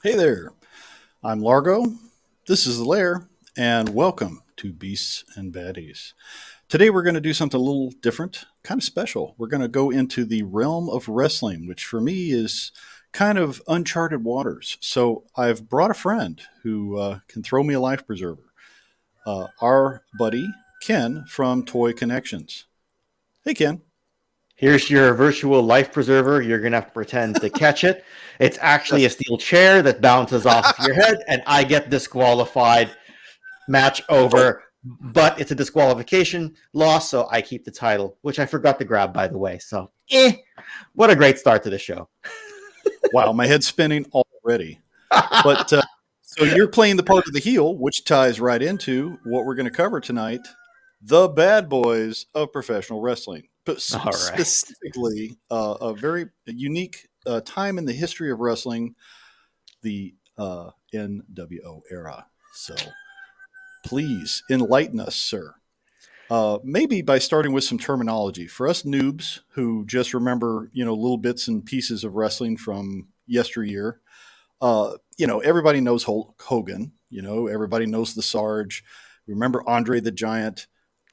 Hey there, I'm Largo. This is the Lair, and welcome to Beasts and Baddies. Today we're going to do something a little different, kind of special. We're going to go into the realm of wrestling, which for me is kind of uncharted waters. So I've brought a friend who can throw me a life preserver. Our buddy Ken from Toy Connections. Hey Ken. Here's your virtual life preserver. You're going to have to pretend to catch it. It's actually a Yes. steel chair that bounces off of your head, and I get disqualified. Match over. But it's a disqualification loss, so I keep the title, which I forgot to grab, by the way. So, what a great start to the show. Wow, my head's spinning already. But so you're playing the part of the heel, which ties right into what we're going to cover tonight: the bad boys of professional wrestling. But All right. specifically, a very unique time in the history of wrestling, the NWO era. So please enlighten us, sir. Maybe by starting with some terminology for us noobs who just remember, little bits and pieces of wrestling from yesteryear. Everybody knows Hulk Hogan. Everybody knows the Sarge. Remember Andre the Giant.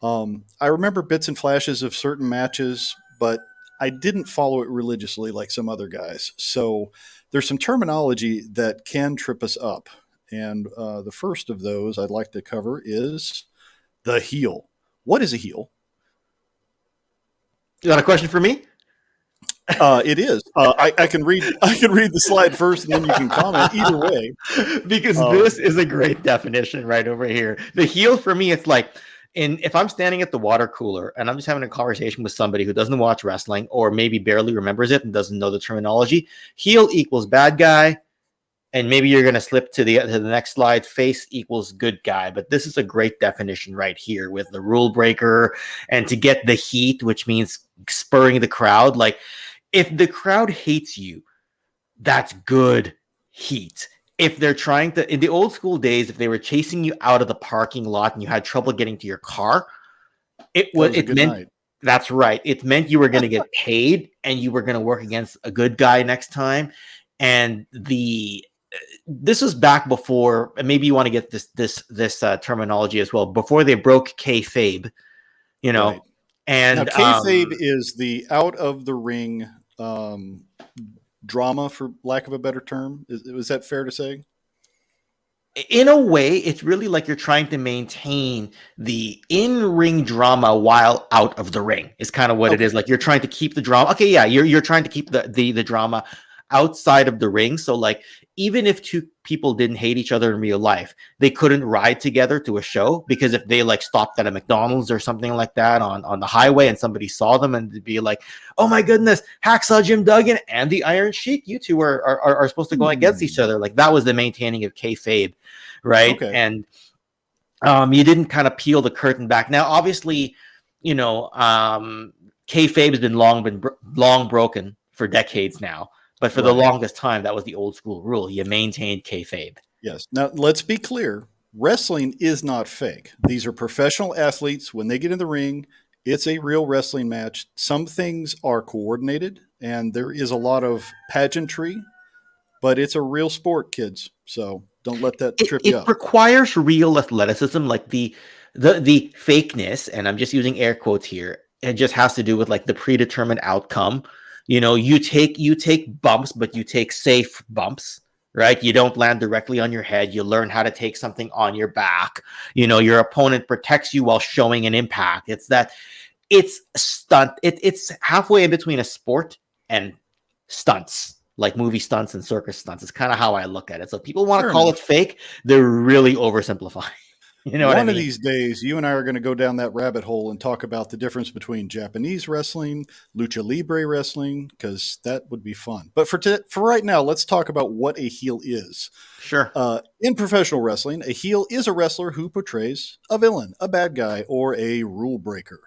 I remember bits and flashes of certain matches, but I didn't follow it religiously like some other guys. So there's some terminology that can trip us up. And the first of those I'd like to cover is the heel. What is a heel? You got a question for me? It is. I can read. I can read the slide first, and then you can comment. Either way, Because um, this is a great definition right over here. The heel for me, it's like if I'm standing at the water cooler and I'm just having a conversation with somebody who doesn't watch wrestling or maybe barely remembers it and doesn't know the terminology, heel equals bad guy, and maybe you're going to slip to the next slide. Face equals good guy, but this is a great definition right here with the rule breaker and to get the heat, which means spurring the crowd. Like if the crowd hates you, that's good heat. If they're trying to, in the old school days, if they were chasing you out of the parking lot and you had trouble getting to your car, that was a it good meant night. that's right. It meant you were going to get paid and you were going to work against a good guy next time. And the this was back before, and maybe you want to get this terminology as well, before they broke kayfabe, you Right know, now, and kayfabe is the out of the ring um, drama, for lack of a better term. Is that fair to say? in a way, it's really like you're trying to maintain the in-ring drama while out of the ring. Is kind of what it is. Okay. Like you're trying to keep the drama. Okay, yeah, you're trying to keep the drama outside of the ring. So like even if two people didn't hate each other in real life, they couldn't ride together to a show because if they like stopped at a McDonald's or something like that on the highway and somebody saw them and they'd be like, "Oh my goodness, Hacksaw Jim Duggan and the Iron Sheik, you two are supposed to go against each Hmm. other." Like that was the maintaining of kayfabe, right? Okay. And you didn't kind of peel the curtain back. Now, obviously, you know, kayfabe has been long broken for decades now. But for the Right. longest time, that was the old school rule. You maintained kayfabe. Yes. Now let's be clear. Wrestling is not fake. These are professional athletes. When they get in the ring, it's a real wrestling match. Some things are coordinated, and there is a lot of pageantry, but it's a real sport, kids. So don't let that It trip you it up. requires real athleticism, like the fakeness, and I'm just using air quotes here. It just has to do with like the predetermined outcome. You know, you take bumps, but you take safe bumps, right? You don't land directly on your head. You learn how to take something on your back. You know, your opponent protects you while showing an impact. It's stunt. It's halfway in between a sport and stunts, like movie stunts and circus stunts. It's kind of how I look at it. So if people want to Fair call it enough. fake, they're really oversimplifying. You know what I One of mean? these days, you and I are going to go down that rabbit hole and talk about the difference between Japanese wrestling, lucha libre wrestling, because that would be fun. But for right now, let's talk about what a heel is. Sure. In professional wrestling, a heel is a wrestler who portrays a villain, a bad guy, or a rule breaker,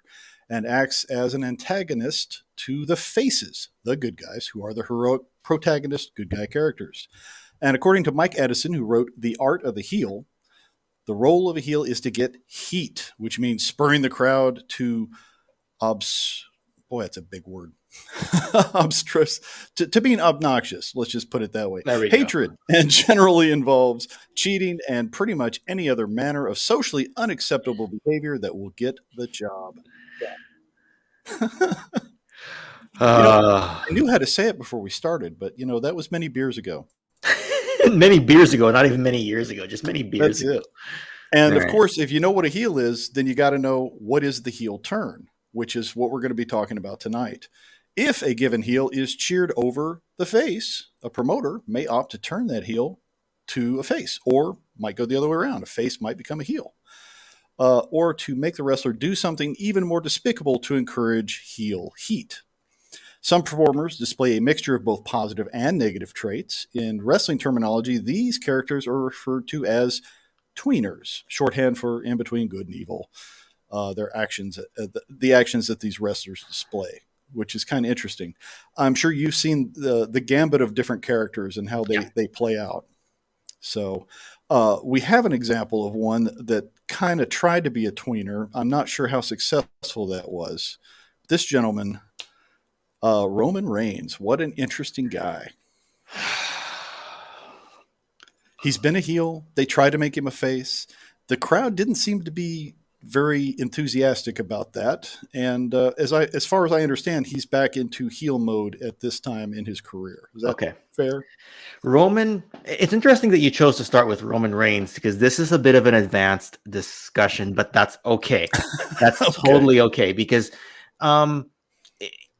and acts as an antagonist to the faces, the good guys, who are the heroic protagonist good guy characters. And according to Mike Edison, who wrote The Art of the Heel, the role of a heel is to get heat, which means spurring the crowd to obs- boy, that's a big word. Obstress to being obnoxious. Let's just put it that way. There we go. Hatred and generally involves cheating and pretty much any other manner of socially unacceptable behavior that will get the job done. You know, Uh, I knew how to say it before we started, but that was many beers ago. many beers ago, not even many years ago, just many beers That's ago. it. And All of right. course, if you know what a heel is, then you got to know what is the heel turn, which is what we're going to be talking about tonight. If a given heel is cheered over the face, a promoter may opt to turn that heel to a face, or might go the other way around. A face might become a heel, or to make the wrestler do something even more despicable to encourage heel heat. Some performers display a mixture of both positive and negative traits. In wrestling terminology, these characters are referred to as tweeners, shorthand for in between good and evil. Their actions, the actions that these wrestlers display, which is kind of interesting. I'm sure you've seen the gambit of different characters and how Yeah. they play out. So we have an example of one that kind of tried to be a tweener. I'm not sure how successful that was. This gentleman, Roman Reigns, what an interesting guy. He's been a heel. They tried to make him a face. The crowd didn't seem to be very enthusiastic about that. And as far as I understand, he's back into heel mode at this time in his career. Is that Okay. fair? Roman, it's interesting that you chose to start with Roman Reigns because this is a bit of an advanced discussion, but that's okay. That's Okay. totally okay because um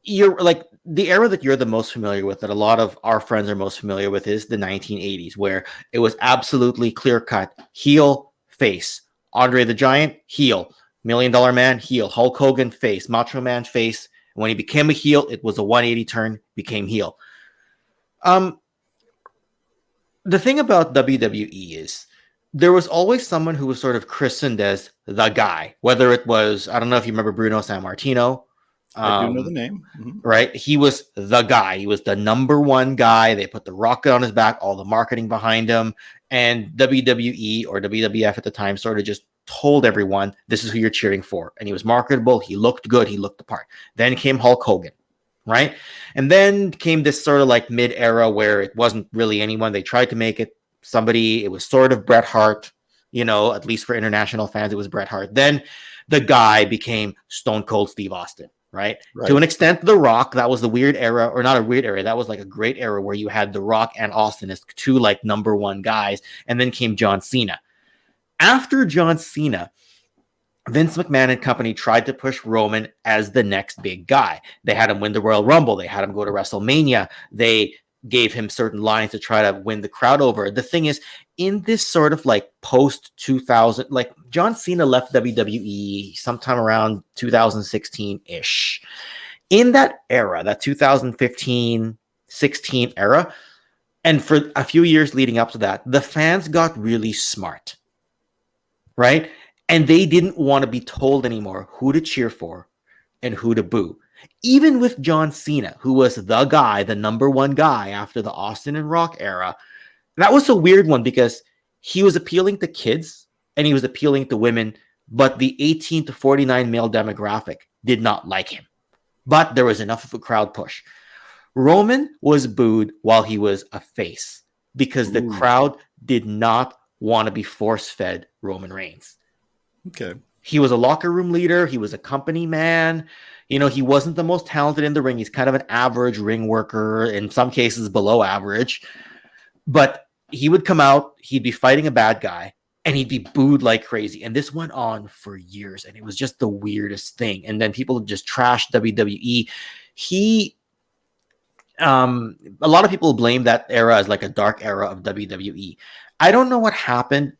you're like the era that you're the most familiar with, that a lot of our friends are most familiar with, is the 1980s, where it was absolutely clear cut heel, face. Andre the Giant, heel. Million Dollar Man, heel. Hulk Hogan, face. Macho Man, face. When he became a heel, it was a 180 turn, became heel. Um, the thing about WWE is there was always someone who was sort of christened as the guy, whether it was, I don't know if you remember Bruno Sammartino. I do know the Um, name. Hmm. right? He was the guy. He was the number one guy. They put the rocket on his back, all the marketing behind him. And WWE or WWF at the time sort of just told everyone, this is who you're cheering for. And he was marketable. He looked good. He looked the part. Then came Hulk Hogan, right? And then came this sort of like mid era where it wasn't really anyone. They tried to make it somebody. It was sort of Bret Hart, at least for international fans, it was Bret Hart. Then the guy became Stone Cold Steve Austin, right? To Right. an extent, The Rock, that was the weird era, or not a weird era, that was like a great era where you had The Rock and Austin as two like number one guys, and then came John Cena. After John Cena, Vince McMahon and company tried to push Roman as the next big guy. They had him win the Royal Rumble. They had him go to WrestleMania. They gave him certain lines to try to win the crowd over. The thing is, in this sort of like post 2000, like John Cena left WWE sometime around 2016 ish. In that era, that 2015-16 era, and for a few years leading up to that, the fans got really smart, right? And they didn't want to be told anymore who to cheer for and who to boo. Even with John Cena, who was the guy, the number one guy after the Austin and Rock era, that was a weird one because he was appealing to kids and he was appealing to women, but the 18 to 49 male demographic did not like him. But there was enough of a crowd push. Roman was booed while he was a face because the Ooh. crowd did not want to be force fed Roman Reigns. Okay. He was a locker room leader. He was a company man. He wasn't the most talented in the ring. He's kind of an average ring worker, in some cases below average. But he would come out, he'd be fighting a bad guy, and he'd be booed like crazy. And this went on for years, and it was just the weirdest thing. And then people just trashed WWE. A lot of people blame that era as like a dark era of WWE. I don't know what happened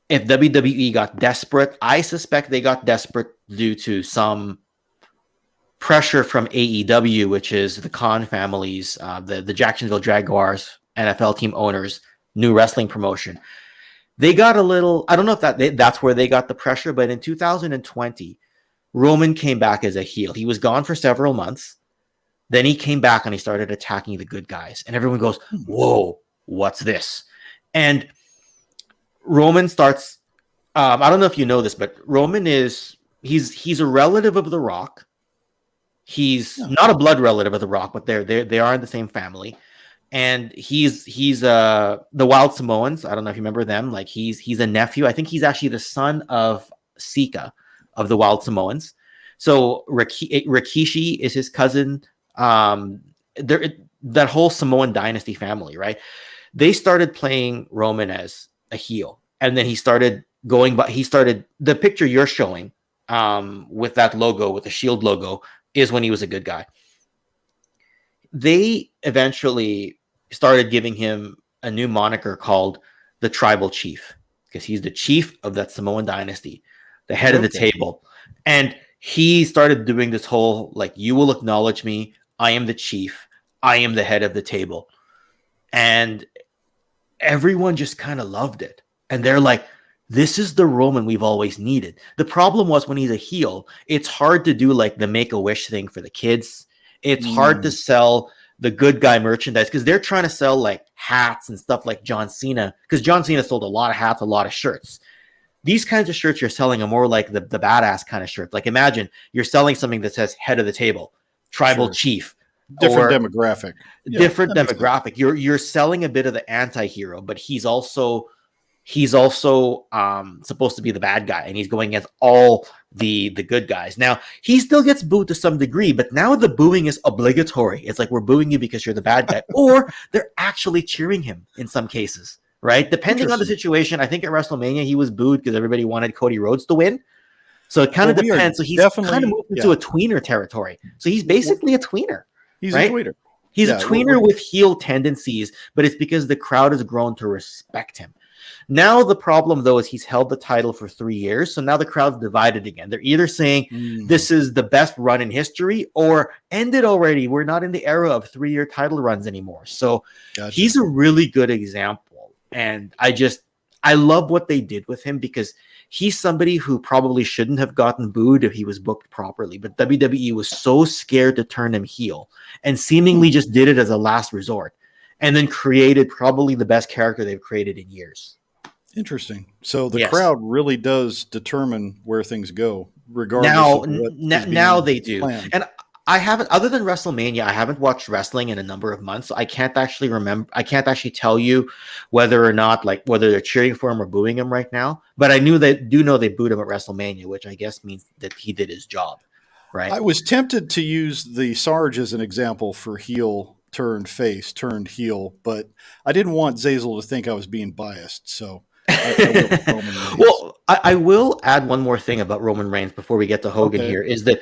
if WWE got desperate. I suspect they got desperate due to some pressure from AEW, which is the Khan families, the Jacksonville Jaguars NFL team owners, new wrestling promotion. They got a little, I don't know if that's where they got the pressure, but in 2020, Roman came back as a heel. He was gone for several months. Then he came back and he started attacking the good guys. And everyone goes, Hmm. whoa, what's this? And Roman starts, I don't know if you know this, but Roman he's a relative of The Rock. He's Yeah. not a blood relative of The Rock, but they are in the same family. And he's the Wild Samoans. I don't know if you remember them. Like he's a nephew. I think he's actually the son of Sika of the Wild Samoans. So Rikishi is his cousin. There that whole Samoan dynasty family, right? They started playing Roman as a heel, and then he started going. But he started the picture you're showing with that logo, with the Shield logo, is when he was a good guy. They eventually started giving him a new moniker called the Tribal Chief because he's the chief of that Samoan dynasty, the head of the Okay. table. And he started doing this whole like, you will acknowledge me. I am the chief. I am the head of the table. And everyone just kind of loved it. And they're like, this is the Roman we've always needed. The problem was when he's a heel, it's hard to do like the make a wish thing for the kids. It's hard to Mm, sell the good guy merchandise because they're trying to sell like hats and stuff like John Cena, because John Cena sold a lot of hats, a lot of shirts. These kinds of shirts you're selling are more like the badass kind of shirt. Like imagine you're selling something that says head of the table, tribal sure. chief, Different or demographic. Yeah, different that makes sense. demographic. You're selling a bit of the anti-hero, but he's also supposed to be the bad guy, and he's going against all the good guys. Now he still gets booed to some degree, but now the booing is obligatory. It's like we're booing you because you're the bad guy, or they're actually cheering him in some cases, right? Depending on the Interesting. situation. I think at WrestleMania he was booed because everybody wanted Cody Rhodes to win. So it kind Well, of we are depends. So he's kind of definitely, moved into yeah. a tweener territory. So he's We're, basically a tweener, he's a right? tweeter. He's a Yeah, we're tweener with heel tendencies, but it's because the crowd has grown to respect him. Now the problem though is he's held the title for 3 years, so now the crowd's divided again. They're either saying mm, this is the best run in history or ended already. We're not in the era of 3 year title runs anymore. So gotcha. he's a really good example, and I love what they did with him because he's somebody who probably shouldn't have gotten booed if he was booked properly, but WWE was so scared to turn him heel and Hmm, seemingly just did it as a last resort, and then created probably the best character they've created in years. interesting. So the Yes. crowd really does determine where things go, regardless Now, of what is now being they do, planned. and I haven't, other than WrestleMania, I haven't watched wrestling in a number of months. So I can't actually remember. I can't actually tell you whether or not, like, whether they're cheering for him or booing him right now. But I do know they booed him at WrestleMania, which I guess means that he did his job, right? I was tempted to use the Sarge as an example for heel turned face, turned heel, but I didn't want Zazel to think I was being biased, so I went with Roman Reigns. Well, I will add one more thing about Roman Reigns before we get to Hogan Okay. here is that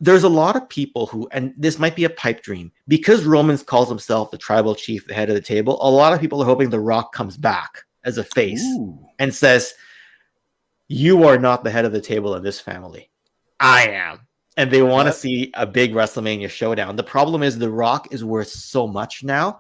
there's a lot of people who, and this might be a pipe dream, because Roman calls himself the tribal chief, the head of the table. A lot of people are hoping The Rock comes back as a face Ooh, and says, "You are not the head of the table in this family. I am." And they want to that see a big WrestleMania showdown. The problem is The Rock is worth so much now.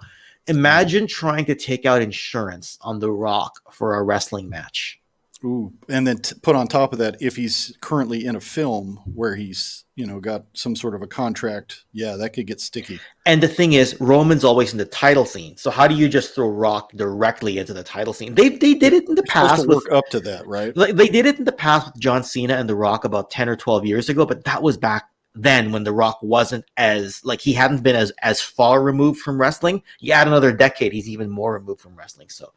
ooh, Imagine trying to take out insurance on The Rock for a wrestling match. ooh, and then put on top of that, if he's currently in a film where he's got some sort of a contract, yeah, that could get sticky. And the thing is, Roman's always in the title scene. So how do you just throw Rock directly into the title scene? They Yeah, did it in the you're supposed to past with, work up to that, right? like, they did it in the past with John Cena and The Rock about 10 or 12 years ago, but that was back then when The Rock wasn't as, like, he hadn't been as far removed from wrestling. You add another decade, he's even more removed from wrestling. So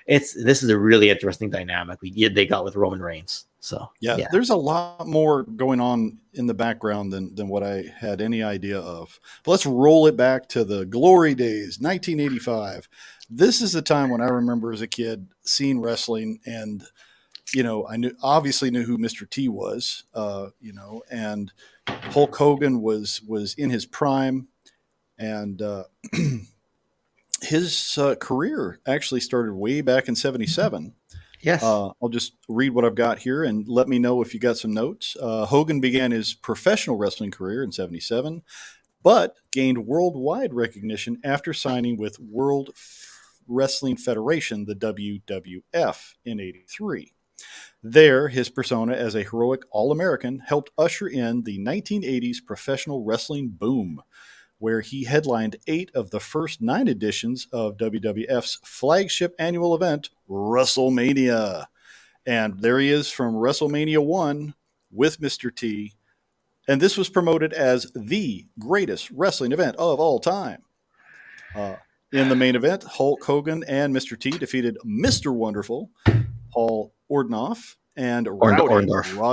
this is a really interesting dynamic they got with Roman Reigns. So Yeah, yeah. there's a lot more going on in the background than what I had any idea of. But let's roll it back to the glory days, 1985. This is the time when I remember as a kid seeing wrestling, and I obviously knew who Mr. T was, and Hulk Hogan was in his prime, and his career actually started way back in '77. Yes. I'll just read what I've got here and let me know if you got some notes. Hogan began his professional wrestling career in '77, but gained worldwide recognition after signing with World Wrestling Federation, the WWF, in '83. There, his persona as a heroic All American helped usher in the 1980s professional wrestling boom, where he headlined 8 of the first 9 editions of WWF's flagship annual event, WrestleMania. And there he is from WrestleMania 1 with Mr. T. And this was promoted as the greatest wrestling event of all time. Uh, in the main event, Hulk Hogan and Mr. T defeated Mr. Wonderful, Paul Ordenoff, and Rowdy Roddy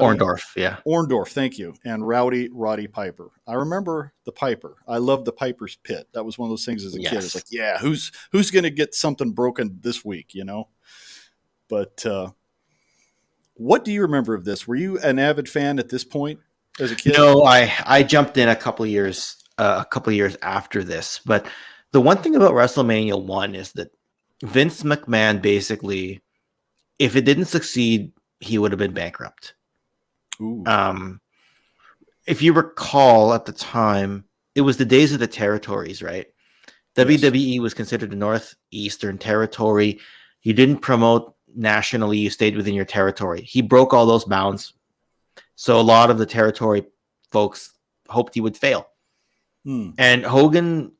Orndorff, yeah. Orndorff, thank you, and Rowdy Roddy Piper. I remember the Piper. I loved the Piper's Pit. That was one of those things as a kid. It's Yes. like, yeah, who's going to get something broken this week, you know? But what do you remember of this? Were you an avid fan at this point as a kid? No, I jumped in a couple of years after this. But the one thing about WrestleMania 1 is that Vince McMahon basically, if it didn't succeed, he would have been bankrupt. Ooh, Um, if you recall at the time, it was the days of the territories, right? yes. WWE was considered the Northeastern Territory. You didn't promote nationally, you stayed within your territory. He broke all those bounds. So a lot of the territory folks hoped he would fail. Hmm. And Hogan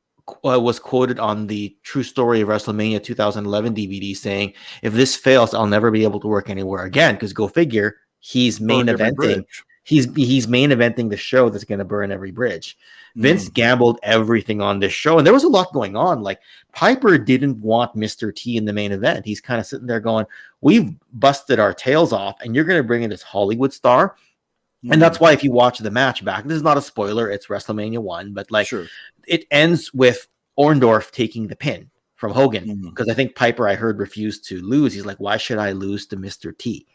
was quoted on the True Story of WrestleMania 2011 DVD saying, if this fails, I'll never be able to work anywhere again. Because go figure, he's main Burned every eventing. bridge. He's main eventing the show that's going to burn every bridge. Vince Mm. gambled everything on this show, and there was a lot going on. Like Piper didn't want Mr. T in the main event. He's kind of sitting there going, "We've busted our tails off, and you're going to bring in this Hollywood star." And that's Mm. why if you watch the match back, this is not a spoiler, it's WrestleMania 1, but like Sure. it ends with Orndorff taking the pin from Hogan. Mm. Because I think Piper, I heard, refused to lose. He's like, why should I lose to Mr. T?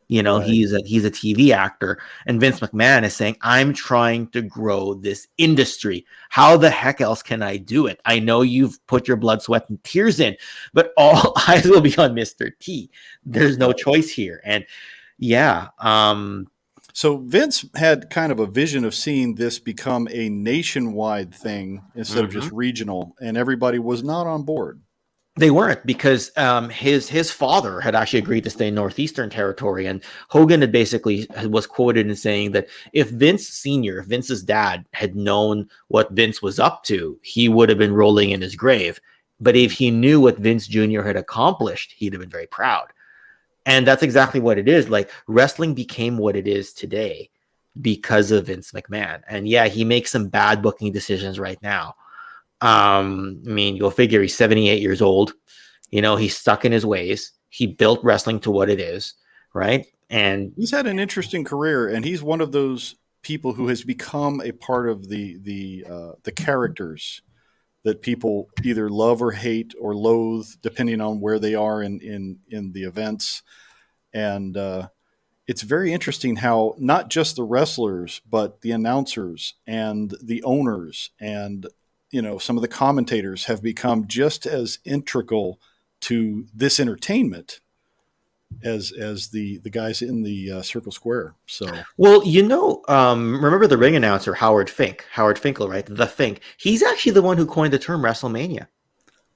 You know, Right. he's a TV actor. And Vince McMahon is saying, I'm trying to grow this industry. How the heck else can I do it? I know you've put your blood, sweat, and tears in, but all eyes will be on Mr. T. There's no choice here. And yeah, So Vince had kind of a vision of seeing this become a nationwide thing instead of mhm. just regional, and everybody was not on board. They weren't because his father had actually agreed to stay in Northeastern Territory, and Hogan had basically was quoted in saying that if Vince Senior, Vince's dad, had known what Vince was up to, he would have been rolling in his grave. But if he knew what Vince Jr. had accomplished, he'd have been very proud. And that's exactly what it is. Like wrestling became what it is today because of Vince McMahon. And yeah, he makes some bad booking decisions right now. I mean, go figure, he's 78 years old. You know, he's stuck in his ways. He built wrestling to what it is, right? And He's had an interesting career, and he's one of those people who has become a part of the characters that people either love or hate or loathe, depending on where they are in the events. And it's very interesting how not just the wrestlers, but the announcers and the owners and some of the commentators have become just as integral to this entertainment as the guys in the Circle Square. So well, remember the ring announcer Howard Finkel, right? The Fink. He's actually the one who coined the term WrestleMania.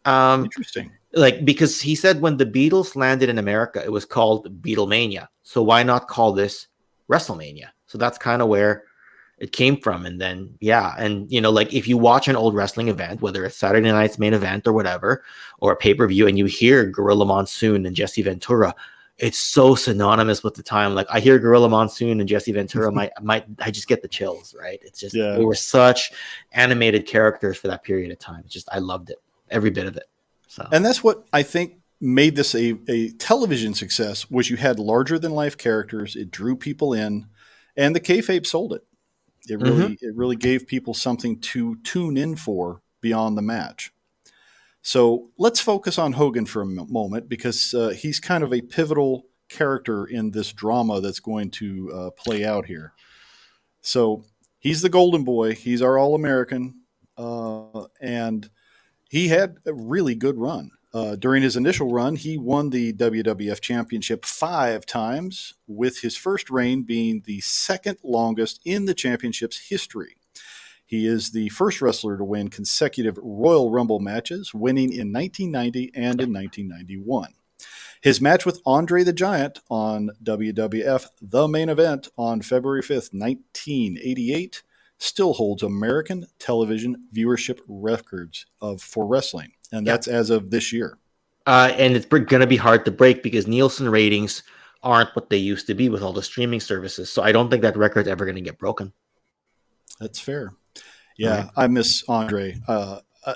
Um, interesting. like because he said when the Beatles landed in America, it was called Beatlemania. So why not call this WrestleMania? So that's kind of where it came from. And then yeah, and like if you watch an old wrestling event, whether it's Saturday night's main event or whatever, or a pay-per-view, and you hear Gorilla Monsoon and Jesse Ventura, it's so synonymous with the time. Like I hear Gorilla Monsoon and Jesse Ventura, I just get the chills, right? It's just Yeah. they were such animated characters for that period of time. It's just I loved it, every bit of it. So And that's what I think made this a television success was you had larger than life characters. It drew people in, and the kayfabe sold it. mhm. It really gave people something to tune in for beyond the match. So let's focus on Hogan for a moment because he's kind of a pivotal character in this drama that's going to play out here. So he's the golden boy. He's our All American, and he had a really good run. During his initial run, he won the WWF Championship 5 times, with his first reign being the second longest in the championship's history. He is the first wrestler to win consecutive Royal Rumble matches, winning in 1990 and in 1991. His match with Andre the Giant on WWF The Main Event on February 5th, 1988, still holds American television viewership records for wrestling, and Yeah. that's as of this year. And it's going to be hard to break because Nielsen ratings aren't what they used to be with all the streaming services. So I don't think that record's ever going to get broken. That's fair. Right. Yeah, I miss Andre.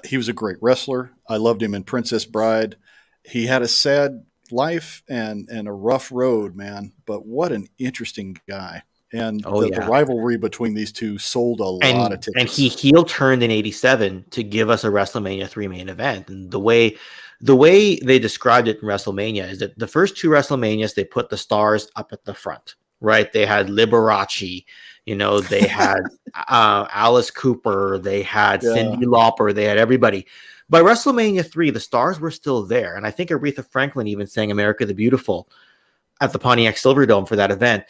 He was a great wrestler. I loved him in Princess Bride. He had a sad life and a rough road, man. But what an interesting guy. And Oh the yeah. rivalry between these two sold a lot of And he tickets. heel turned in '87 to give us a WrestleMania 3 main event. And the way they described it in WrestleMania is that the first two WrestleManias they put the stars up at the front, right? They had Liberace, they had Alice Cooper, they had Yeah. Cyndi Lauper, they had everybody. By WrestleMania 3, the stars were still there. And I think Aretha Franklin even sang America the Beautiful at the Pontiac Silverdome for that event.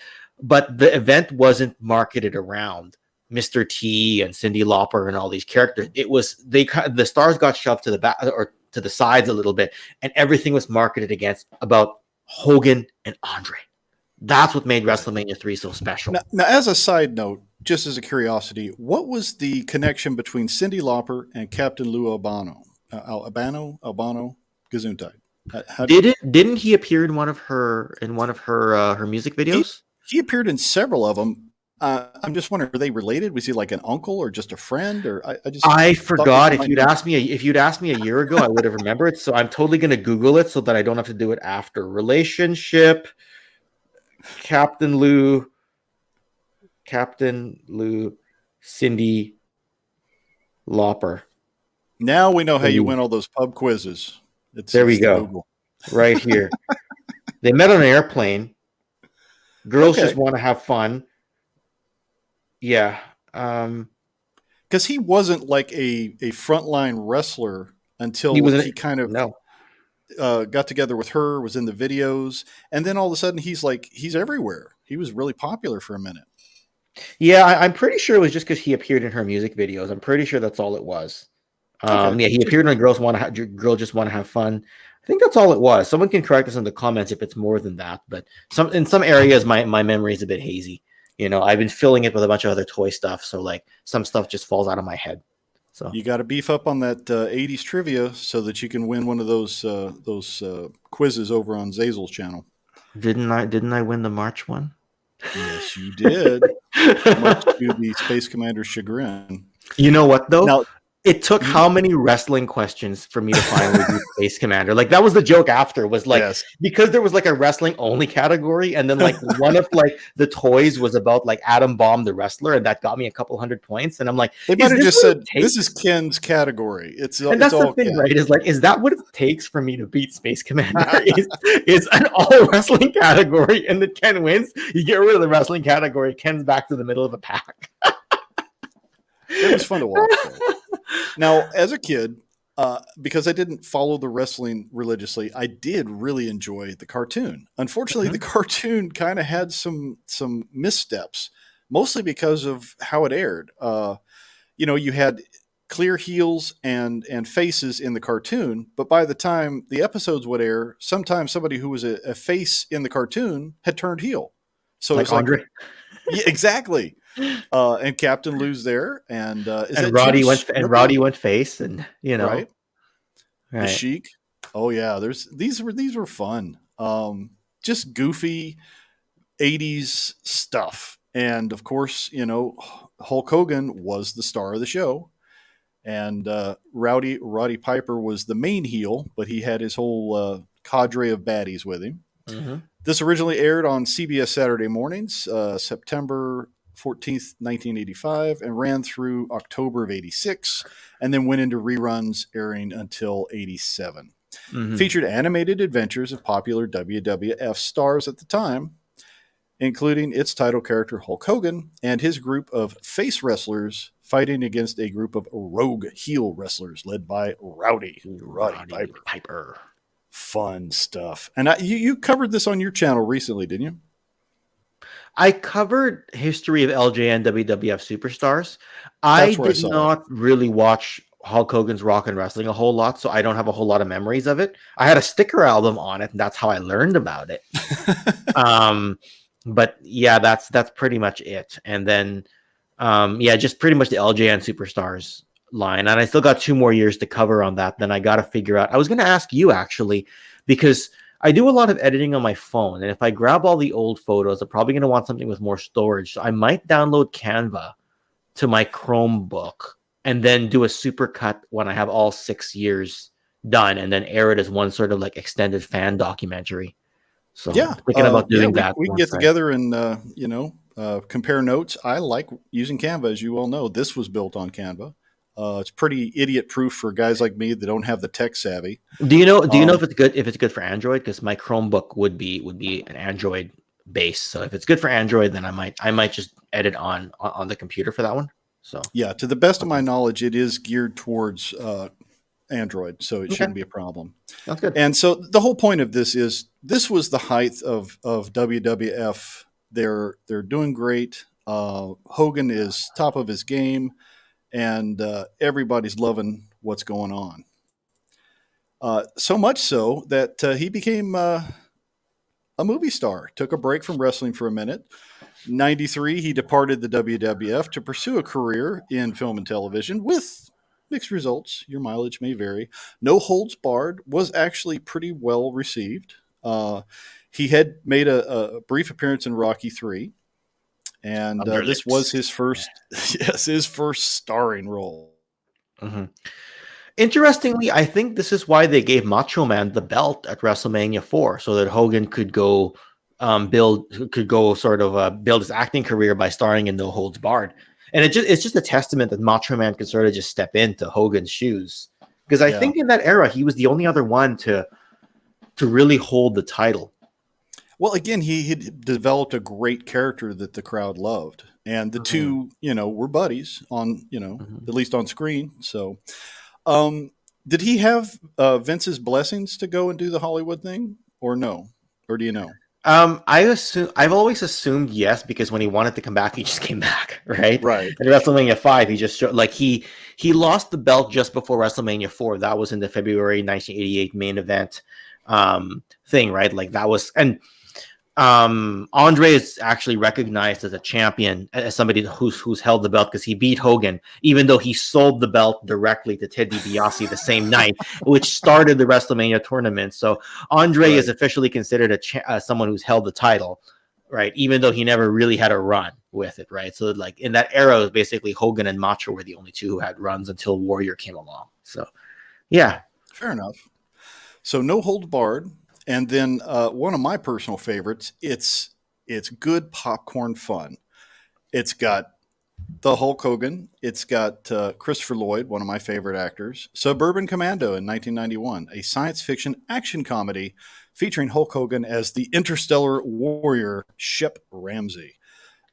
But the event wasn't marketed around Mr. T and Cyndi Lauper and all these characters. It was the stars got shoved to the back or to the sides a little bit, and everything was marketed against about Hogan and Andre. That's what made Right. WrestleMania 3 so special. Now, as a side note, just as a curiosity, what was the connection between Cyndi Lauper and Captain Lou Albano? Albano, Gesundheit. How do you, Didn't he appear in one of her music he videos? he appeared in several of them. I'm just wondering, are they related? Was he like an uncle or just a friend? Or I just I thought maybe forgot. you If might you'd know. asked me, if you'd asked me a year ago, I would have remembered. So I'm totally going to Google it so that I don't have to do it after. Relationship, Captain Lou, Captain Lou, Cyndi Lauper. Now we know how There you we, win all those pub quizzes. It's there we it's the go. Google. Right here. They met on an airplane. Girls just Okay, want to have fun. Yeah. Um, because he wasn't like a frontline wrestler he until was he an kind of no. got together with her, was in the videos, and then all of a sudden he's everywhere. He was really popular for a minute. Yeah, I'm pretty sure it was just because he appeared in her music videos. I'm pretty sure that's all it was. Okay, Yeah, he appeared on Girl Just Want to Have Fun. I think that's all it was. Someone can correct us in the comments if it's more than that. But in some areas, my memory is a bit hazy. I've been filling it with a bunch of other toy stuff, so like some stuff just falls out of my head. So you got to beef up on that '80s trivia so that you can win one of those quizzes over on Zazel's channel. didn't I win the March one? Yes, you did. Much to the Space Commander's chagrin. You know what though? Now, It took mhm, how many wrestling questions for me to finally beat Space Commander? Like that was the joke after was like yes, because there was like a wrestling only category, and then like one of like the toys was about like Atom Bomb the wrestler, and that got me a couple hundred points. And I'm like, they might is have this just what it said this is takes? Ken's category. It's And it's that's the all thing, Ken. right? Is that what it takes for me to beat Space Commander? Is an all wrestling category, and then Ken wins. You get rid of the wrestling category, Ken's back to the middle of a pack. It was fun to watch though. Now, as a kid, because I didn't follow the wrestling religiously, I did really enjoy the cartoon. Unfortunately, the Mhm. cartoon kind of had some missteps, mostly because of how it aired. You had clear heels and faces in the cartoon, but by the time the episodes would air, sometimes somebody who was a face in the cartoon had turned heel. So Like it's like, Andre. yeah, exactly. And Captain Lou's there, and is And that Jimmy Roddy Snuka? went face, and Right, the right. Sheik. Oh yeah, there's these were fun. Just goofy '80s stuff, and of course, Hulk Hogan was the star of the show, and Roddy Piper was the main heel, but he had his whole cadre of baddies with him. Hmm. This originally aired on CBS Saturday mornings, September 14th, 1985, and ran through October of '86, and then went into reruns airing until '87. Hmm. Featured animated adventures of popular WWF stars at the time, including its title character Hulk Hogan and his group of face wrestlers fighting against a group of rogue heel wrestlers led by Roddy Roddy Piper. Piper. Fun stuff. And you covered this on your channel recently, didn't you? I covered history of LJN WWF superstars. I That's where I did saw not really watch Hulk Hogan's Rock and Wrestling a whole lot, so I don't have a whole lot of memories of it. I had a sticker album on it, and that's how I learned about it. it. Um, but yeah, that's pretty much it. And then yeah, just pretty much the LJN Superstars line. And I still got 2 more years to cover on that. Then I got to figure out. I was going to ask you actually, because I do a lot of editing on my phone. And if I grab all the old photos, I'm probably going to want something with more storage. So I might download Canva to my Chromebook and then do a supercut when I have all 6 years done, and then air it as one sort of like extended fan documentary. So Yeah, thinking about yeah, doing that we can get once I. together and compare notes. I like using Canva, as you all know. This was built on Canva. It's pretty idiot proof for guys like me that don't have the tech savvy. Do you know? Do you know Um, if it's good? If it's good for Android? Because my Chromebook would be an Android base. So if it's good for Android, then I might just edit on the computer for that one. So yeah, to the best of my okay, knowledge, it is geared towards Android, so it okay, shouldn't be a problem. that's good. And so the whole point of this is this was the height of WWF. They're doing great. Hogan is top of his game, and everybody's loving what's going on. So much so that he became a movie star. Took a break from wrestling for a minute. 93, he departed the WWF to pursue a career in film and television with mixed results. Your mileage may vary. No Holds Barred was actually pretty well received. He had made a brief appearance in Rocky 3, and Upper this was lips. his first, yes, his first starring role. Hmm. Interestingly, I think this is why they gave Macho Man the belt at WrestleMania 4, so that Hogan could go build his acting career by starring in No Holds Barred. And it's just a testament that Macho Man could sort of just step into Hogan's shoes. Because I Yeah. think in that era he was the only other one to really hold the title. Well, again, he had developed a great character that the crowd loved, and the Mhm, two, were buddies on, mhm. at least on screen. So, um, did he have Vince's blessings to go and do the Hollywood thing, or no, or do you know? I've always assumed yes, because when he wanted to come back, he just came back, right? Right. In WrestleMania 5, he just showed like he lost the belt just before WrestleMania 4. That was in the February 1988 main event thing, right? Like that was, and Andre is actually recognized as a champion, as somebody who's held the belt, because he beat Hogan, even though he sold the belt directly to Ted DiBiase the same night, which started the WrestleMania tournament. So Andre is Right. officially considered someone who's held the title, right? Even though he never really had a run with it, right? So like in that era, it was basically Hogan and Macho were the only two who had runs until Warrior came along. So yeah. Fair enough. So, no hold barred, and then one of my personal favorites. It's good popcorn fun. It's got the Hulk Hogan. It's got Christopher Lloyd, one of my favorite actors. Suburban Commando in 1991, a science fiction action comedy featuring Hulk Hogan as the interstellar warrior Shep Ramsey.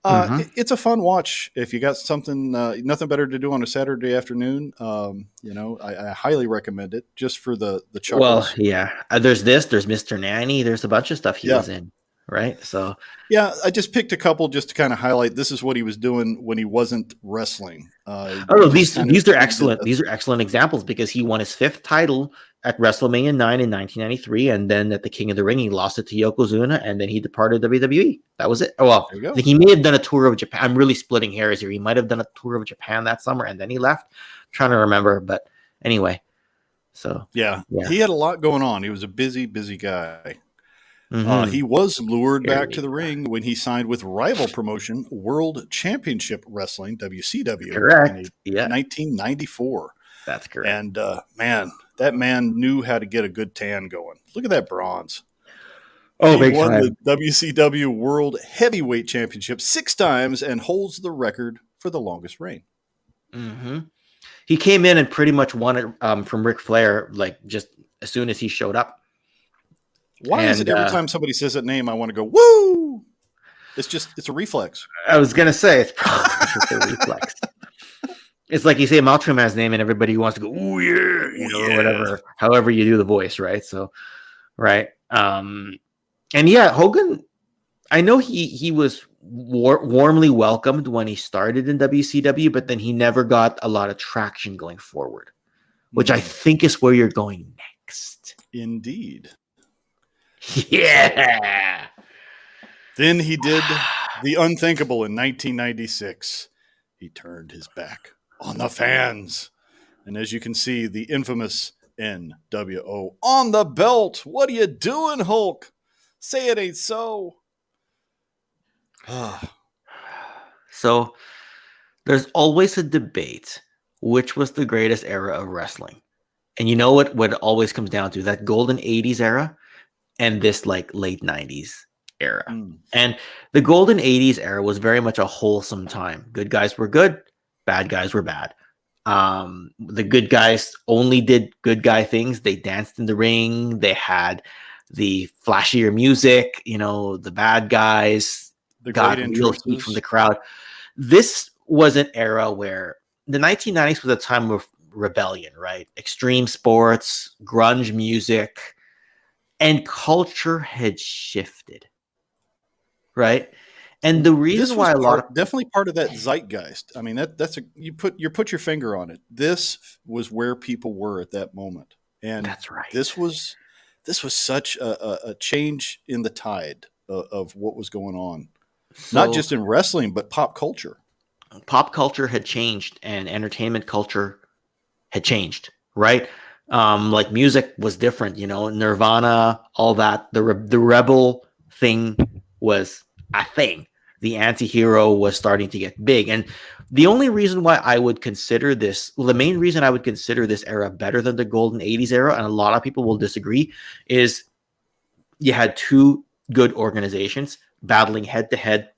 Mm-hmm. It's a fun watch if you got something, nothing better to do on a Saturday afternoon. I highly recommend it just for the Well, chuckles. yeah. There's Mr. Nanny. There's a bunch of stuff he Yeah, was in, right? So yeah. I just picked a couple just to kind of highlight. This is what he was doing when he wasn't wrestling. oh He no, just these kind of these are he did excellent. the These are excellent examples, because he won his fifth title at WrestleMania 9 in 1993, and then at the King of the Ring he lost it to Yokozuna, and then he departed WWE. That was it. Oh, well, there you I go. think he may have done a tour of Japan. I'm really splitting hairs here. He might have done a tour of Japan that summer, and then he left. I'm trying to remember, but anyway. So Yeah, yeah. he had a lot going on. He was a busy, busy guy. Mm-hmm. He was lured Very back to big. the ring when he signed with rival promotion World Championship Wrestling (WCW) in Correct. Yeah, 1994. that's correct. And man, that man knew how to get a good tan going. Look at that bronze. Oh, He big won the time. WCW World Heavyweight Championship 6 times and holds the record for the longest reign. Mm-hmm. He came in and pretty much won it from Ric Flair, like just as soon as he showed up. Why is it And every time somebody says that name, I want to go, woo? It's a reflex. I was gonna say it's probably just a reflex. It's like you say Macho Man's name, and everybody wants to go, "Oh yeah," Oh, or yeah. whatever. However you do the voice, right? So, right. And yeah, Hogan. I know he was warmly welcomed when he started in WCW, but then he never got a lot of traction going forward, which I Mm, think is where you're going next. indeed. So Yeah. then he did the unthinkable in 1996. He turned his back on the fans. And as you can see, the infamous NWO on the belt. What are you doing, Hulk? Say it ain't so. Ah, So There's always a debate which was the greatest era of wrestling. And you know what it always comes down to? That golden 80s era and this like late 90s era. Mm. And the golden 80s era was very much a wholesome time. Good guys were good, bad guys were bad. The good guys only did good guy things. They danced in the ring, they had the flashier music, the bad guys The great got real heat from the entrances. crowd. This was an era where the 1990s was a time of rebellion, right? Extreme sports, grunge music, and culture had shifted, right? And the reason This was why a lot of definitely part of that zeitgeist. I mean, that's a you put your finger on it. This was where people were at that moment, and that's right. this was this was such a change in the tide of what was going on, not So just in wrestling but pop culture. pop culture had changed and entertainment culture had changed, right? Like music was different, Nirvana, all that. The rebel thing was a thing. The anti-hero was starting to get big. And the only reason why I would consider this, well, the main reason I would consider this era better than the golden 80s era, and a lot of people will disagree, is you had two good organizations battling head to head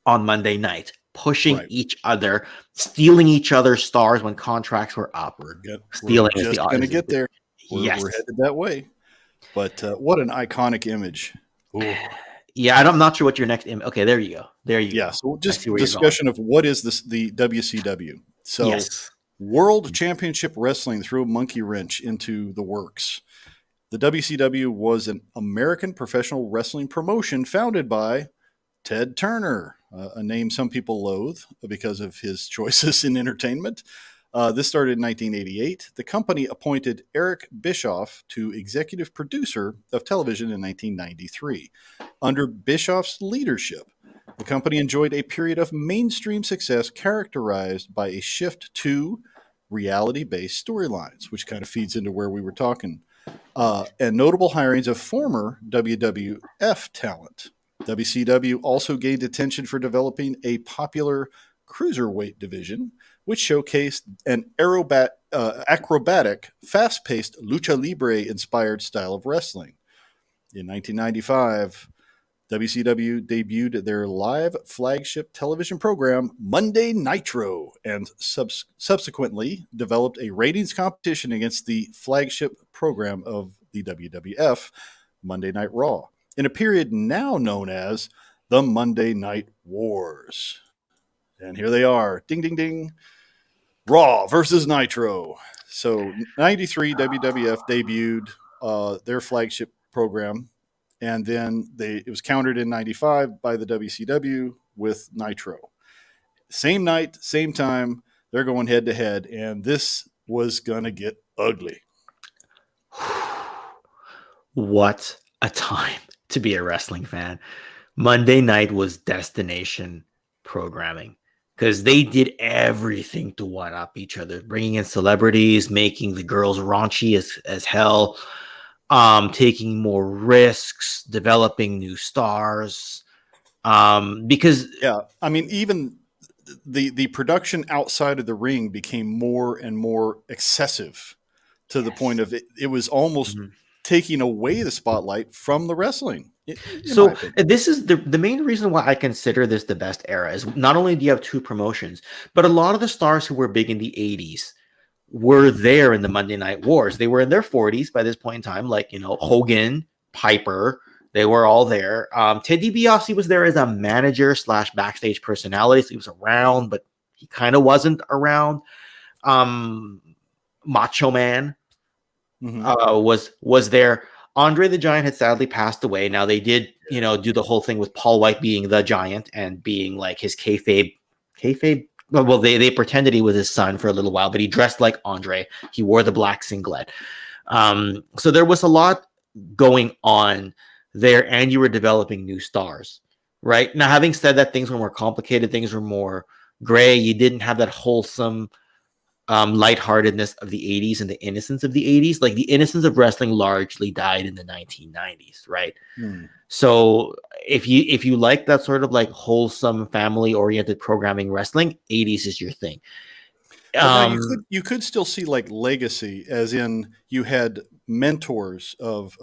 on Monday night, pushing Right. each other, stealing each other's stars when contracts were up. We're Stealing is the just gonna get there. We're yes. headed that way. But what an iconic image. Ooh. Yeah, I'm not sure what your next okay, there you go. There you Yeah. go. So I just see where you're going. discussion of what is this the WCW. So Yes. World Championship Wrestling threw a monkey wrench into the works. The WCW was an American professional wrestling promotion founded by Ted Turner, a name some people loathe because of his choices in entertainment. This started in 1988. The company appointed Eric Bischoff to executive producer of television in 1993. Under Bischoff's leadership, the company enjoyed a period of mainstream success characterized by a shift to reality based storylines, which kind of feeds into where we were talking, and notable hirings of former WWF talent. WCW also gained attention for developing a popular cruiserweight division, which showcased an acrobatic, fast paced, lucha libre inspired style of wrestling. In 1995, WCW debuted their live flagship television program, Monday Nitro, and subsequently developed a ratings competition against the flagship program of the WWF, Monday Night Raw, in a period now known as the Monday Night Wars. And here they are, ding, ding, ding, Raw versus Nitro. So, 93 WWF debuted their flagship program, and then it was countered in 95 by the WCW with Nitro. Same night, same time, they're going head to head, and this was going to get ugly. What a time to be a wrestling fan. Monday night was destination programming because they did everything to one up each other, bringing in celebrities, making the girls raunchy as hell, taking more risks, developing new stars. Because Yeah, I mean, even the production outside of the ring became more and more excessive to the point yes. of it was almost Mhm. taking away the spotlight from the wrestling, in my So opinion. this is the main reason why I consider this the best era is not only do you have two promotions, but a lot of the stars who were big in the 80s were there in the Monday Night Wars. They were in their 40s by this point in time, like Hogan, Piper. They were all there. Ted DiBiase was there as a manager slash backstage personality. So he was around, but he kind of wasn't around. Um, Macho Man Hmm. was there. Andre the Giant had sadly passed away. Now they did, do the whole thing with Paul White being the Giant and being like his kayfabe. Well, they pretended he was his son for a little while, but he dressed like Andre. He wore the black singlet. So there was a lot going on there, and you were developing new stars, right? Now, having said that, things were more complicated. Things were more gray. You didn't have that wholesome lightheartedness of the 80s and the innocence of the 80s. Like the innocence of wrestling largely died in the 1990s, right? Hmm. So if you like that sort of like wholesome family oriented programming wrestling, 80s is your thing. But now Um you could still see like legacy, as in you had mentors of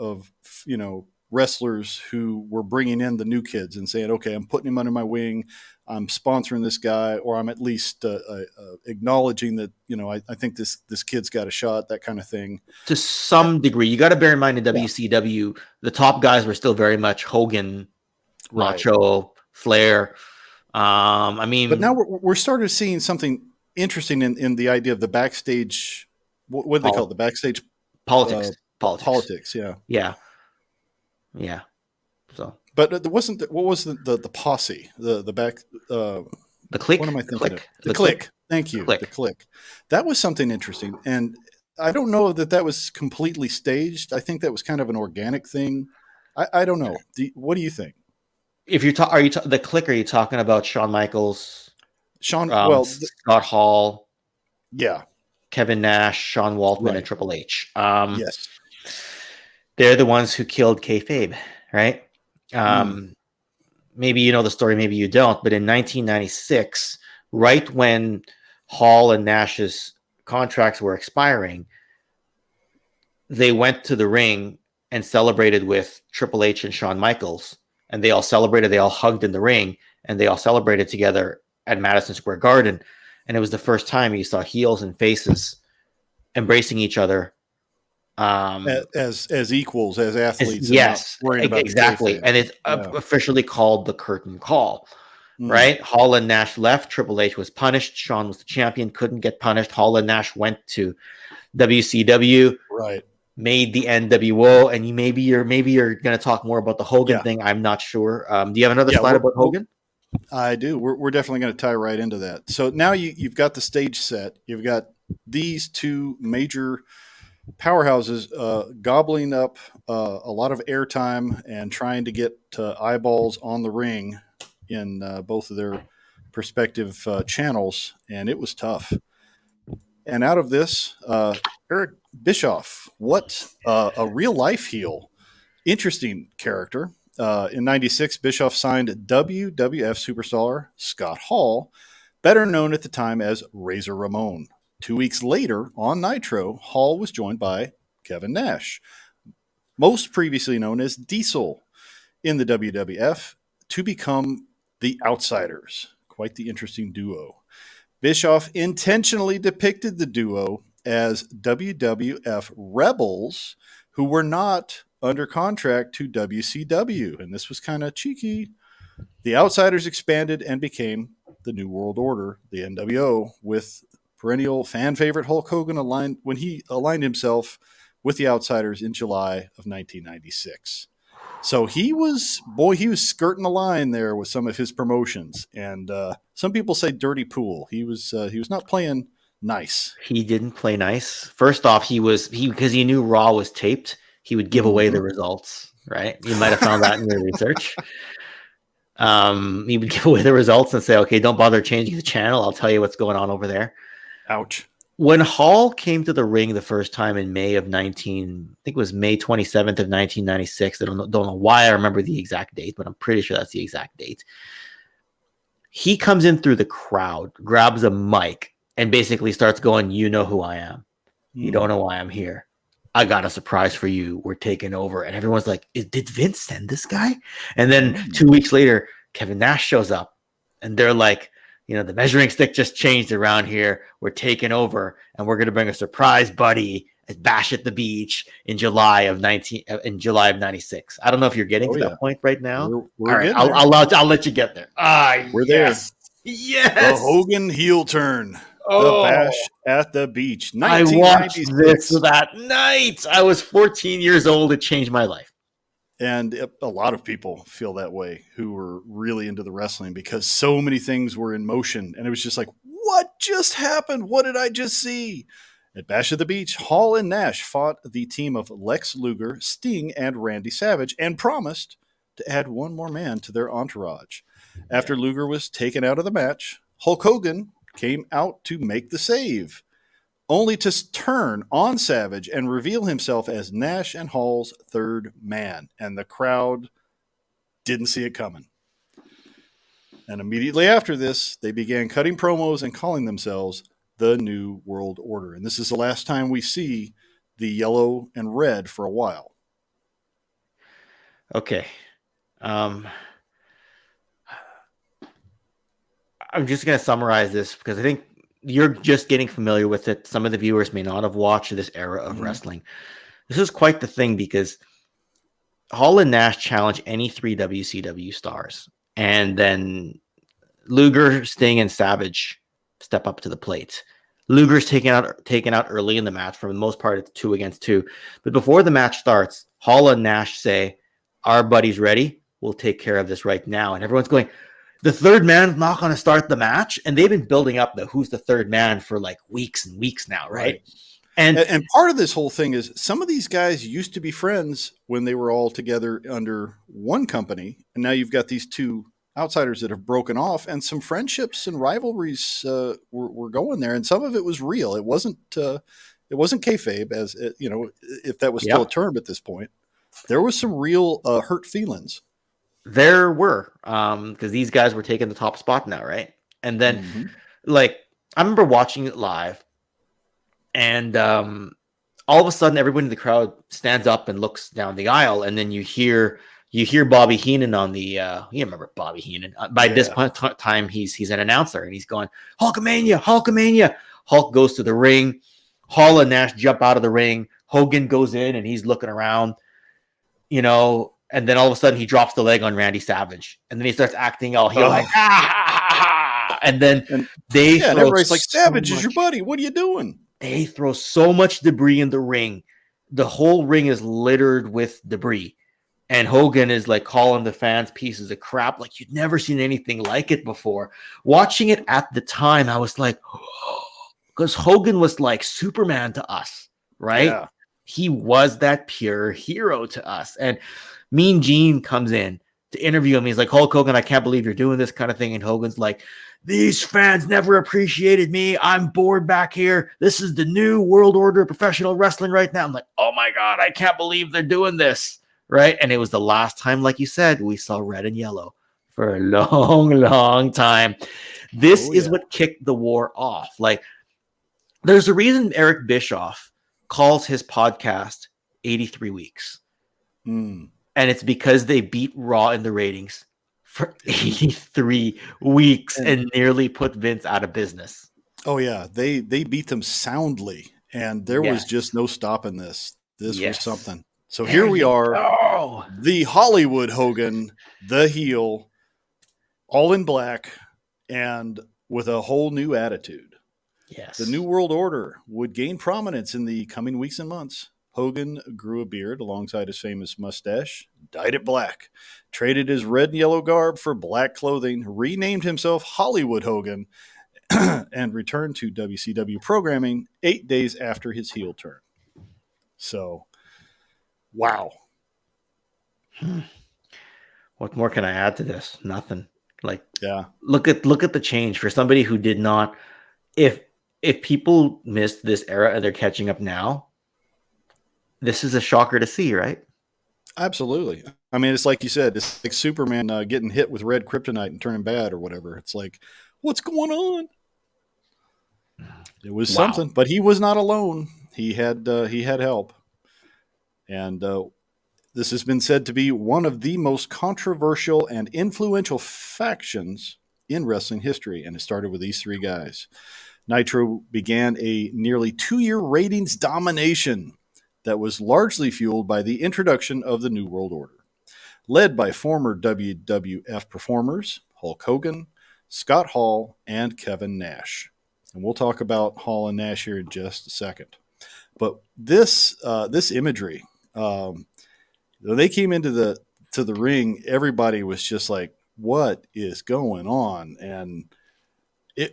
wrestlers who were bringing in the new kids and saying, okay, I'm putting him under my wing, I'm sponsoring this guy, or I'm at least acknowledging that I think this kid's got a shot, that kind of thing. to Uh, some degree, you got to bear in mind in yeah, WCW, the top guys were still very much Hogan, right. Macho, Flair. I But now mean, we're starting to seeing something interesting in the idea of the backstage. What do they call it? pol- The backstage uh, politics, politics. politics. Yeah. Yeah, yeah. So But there wasn't what was the posse, the back the what click, am I the thinking of? click, The the click, click. Thank the you. The click. click. That was something interesting, and I don't know that that was completely staged. I think that was kind of an organic thing. I don't know. What do you think? If you're are you the click? Are you talking about Shawn Michaels, Sean, well, Scott Hall, yeah, Kevin Nash, Sean Waltman, and right. Triple H? Yes. They're the ones who killed kayfabe, right? Mm. Um, maybe you know the story, maybe you don't. But in 1996, right when Hall and Nash's contracts were expiring, they went to the ring and celebrated with Triple H and Shawn Michaels, and they all celebrated. They all hugged in the ring, and they all celebrated together at Madison Square Garden. And it was the first time you saw heels and faces embracing each other. As equals, as athletes, and not Yes, worrying about the exactly, kayfabe. and it's Yeah. officially called the curtain call. Mm. Right? Hall and Nash left. Triple H was punished. Shawn was the champion, couldn't get punished. Hall and Nash went to WCW, Right. made the NWO, and maybe you're going to talk more about the Hogan Yeah. thing. I'm not sure. Do you have another Yeah. slide about Hogan? I do. We're definitely going to tie right into that. So now you've got the stage set. You've got these two major powerhouses gobbling up a lot of airtime and trying to get eyeballs on the ring in both of their respective channels, and it was tough. And out of this, Eric Bischoff, what a real life heel, interesting character. In '96, Bischoff signed WWF superstar Scott Hall, better known at the time as Razor Ramon. 2 weeks later, on Nitro, Hall was joined by Kevin Nash, most previously known as Diesel in the WWF, to become the Outsiders. Quite the interesting duo. Bischoff intentionally depicted the duo as WWF rebels who were not under contract to WCW, and this was kind of cheeky. The Outsiders expanded and became the New World Order, the NWO, with perennial fan favorite Hulk Hogan aligned when he aligned himself with the Outsiders in July of 1996. So he was skirting the line there with some of his promotions, and some people say dirty pool. He was not playing nice. He didn't play nice. First off, he because he knew Raw was taped. He would give away the Mm-hmm. results. Right? You might have found that in your research. He would give away the results and say, "Okay, don't bother changing the channel. I'll tell you what's going on over there." Ouch. When Hall came to the ring the first time in May of 19, I think it was May 27th of 1996. I don't know why I remember the exact date, but I'm pretty sure that's the exact date. He comes in through the crowd, grabs a mic, and basically starts going, "You know who I am. You don't Mm. know why I'm here. I got a surprise for you. We're taking over." And everyone's like, "Did Vince send this guy?" And then Mm. 2 weeks later, Kevin Nash shows up, and they're like, the measuring stick just changed around here. We're taking over, and we're gonna bring a surprise buddy at Bash at the Beach in July of '96. I don't know if you're getting Oh to yeah, that point right now. we're All right, getting I'll there. I'll, I'll let you get there. Ah, We're there. yes, The yes. Hogan heel turn. The Oh, Bash at the Beach, I watched this 1996. that night. I was 14 years old. It changed my life. And a lot of people feel that way who were really into the wrestling because so many things were in motion. And it was just like, what just happened? What did I just see? At Bash at the Beach, Hall and Nash fought the team of Lex Luger, Sting, and Randy Savage and promised to add one more man to their entourage. Yeah. After Luger was taken out of the match, Hulk Hogan came out to make the save. only to turn on Savage and reveal himself as Nash and Hall's third man. And the crowd didn't see it coming. And immediately after this, they began cutting promos and calling themselves the New World Order. And this is the last time we see the yellow and red for a while. Okay. I'm just going to summarize this because I think you're just getting familiar with it. Some of the viewers may not have watched this era of wrestling. This is quite the thing because Hall and Nash challenge any three WCW stars. And then Luger, Sting, and Savage step up to the plate. Luger's taken out early in the match. For the most part, it's 2 against 2. But before the match starts, Hall and Nash say, "Our buddy's ready. We'll take care of this right now." And everyone's going, the third man's not going to start the match. And they've been building up the who's the third man for like weeks and weeks now, right? And part of this whole thing is some of these guys used to be friends when they were all together under one company. And now you've got these two outsiders that have broken off, and some friendships and rivalries were going there. And some of it was real. It wasn't kayfabe, as you know, if that was still a term at this point. There was some real hurt feelings. There were, because these guys were taking the top spot now, right? And then, like, I remember watching it live, and all of a sudden, everybody in the crowd stands up and looks down the aisle, and then you hear Bobby Heenan on the. You remember Bobby Heenan? By this time, he's an announcer, and he's going, "Hulkamania, Hulkamania!" Hulk goes to the ring. Hall and Nash jump out of the ring. Hogan goes in, and he's looking around, you know. And then all of a sudden, he drops the leg on Randy Savage, and then he starts acting all heel, like, ah! And then and throw everybody's like, "Savage is your buddy. What are you doing?" They throw so much debris in the ring. The whole ring is littered with debris. And Hogan is like calling the fans pieces of crap like you'd never seen anything like it before. Watching it at the time, I was like, because Hogan was like Superman to us, right? Yeah. He was that pure hero to us. And Mean Gene comes in to interview him. He's like, "Hulk Hogan, I can't believe you're doing this kind of thing." And Hogan's like, "These fans never appreciated me. I'm bored back here. This is the new world order of professional wrestling right now." I'm like, "Oh my God, I can't believe they're doing this." Right. And it was the last time, like you said, we saw red and yellow for a long, long time. This is what kicked the war off. Like, there's a reason Eric Bischoff calls his podcast 83 Weeks. And it's because they beat Raw in the ratings for 83 weeks and nearly put Vince out of business. Oh yeah, they beat them soundly, and there was just no stopping this. This was something. So here we are, the Hollywood Hogan, the heel, all in black, and with a whole new attitude. Yes. The New World Order would gain prominence in the coming weeks and months. Hogan grew a beard alongside his famous mustache, dyed it black, traded his red and yellow garb for black clothing, renamed himself Hollywood Hogan, and returned to WCW programming 8 days after his heel turn. So, wow. What more can I add to this? Nothing. Like, look at the change for somebody who did not. If people missed this era and they're catching up now, this is a shocker to see, right? Absolutely. I mean, it's like you said, it's like Superman getting hit with red kryptonite and turning bad or whatever. It's like, what's going on? It was something, but he was not alone. He had help, and this has been said to be one of the most controversial and influential factions in wrestling history, and it started with these three guys. Nitro began a nearly 2-year ratings domination that was largely fueled by the introduction of the New World Order. Led by former WWF performers Hulk Hogan, Scott Hall, and Kevin Nash. And we'll talk about Hall and Nash here in just a second. But this imagery, when they came into the ring, everybody was just like, "What is going on?" And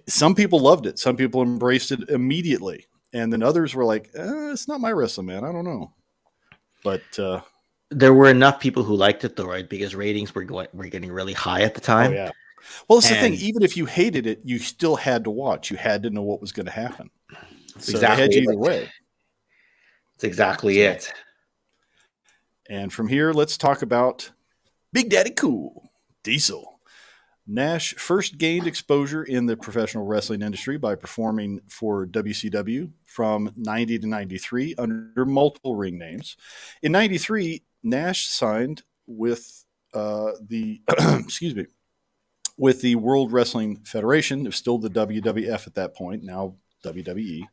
some people loved it. Some people embraced it immediately. And then others were like, "It's not my wrestling, man. I don't know." But there were enough people who liked it, though, right? Because ratings were getting really high at the time. Oh yeah. Well, it's the thing. Even if you hated it, you still had to watch. You had to know what was going to happen. So they had Exactly you either it. way. It's exactly So, it. and from here, let's talk about Big Daddy Cool, Diesel. Nash first gained exposure in the professional wrestling industry by performing for WCW from 90 to 93 under multiple ring names. In 93, Nash signed with the excuse me, with the World Wrestling Federation. It was still the WWF at that point, now WWE,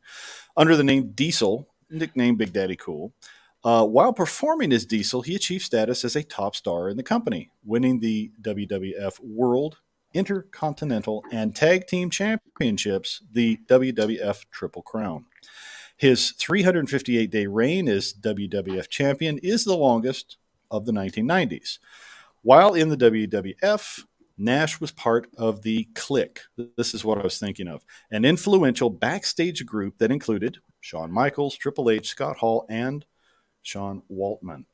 under the name Diesel, nicknamed Big Daddy Cool. While performing as Diesel, he achieved status as a top star in the company, winning the WWF World, Intercontinental, and Tag Team Championships, the WWF Triple Crown. His 358-day reign as WWF champion is the longest of the 1990s. While in the WWF, Nash was part of the Clique. This is what I was thinking of, an influential backstage group that included Shawn Michaels, Triple H, Scott Hall, and Sean Waltman.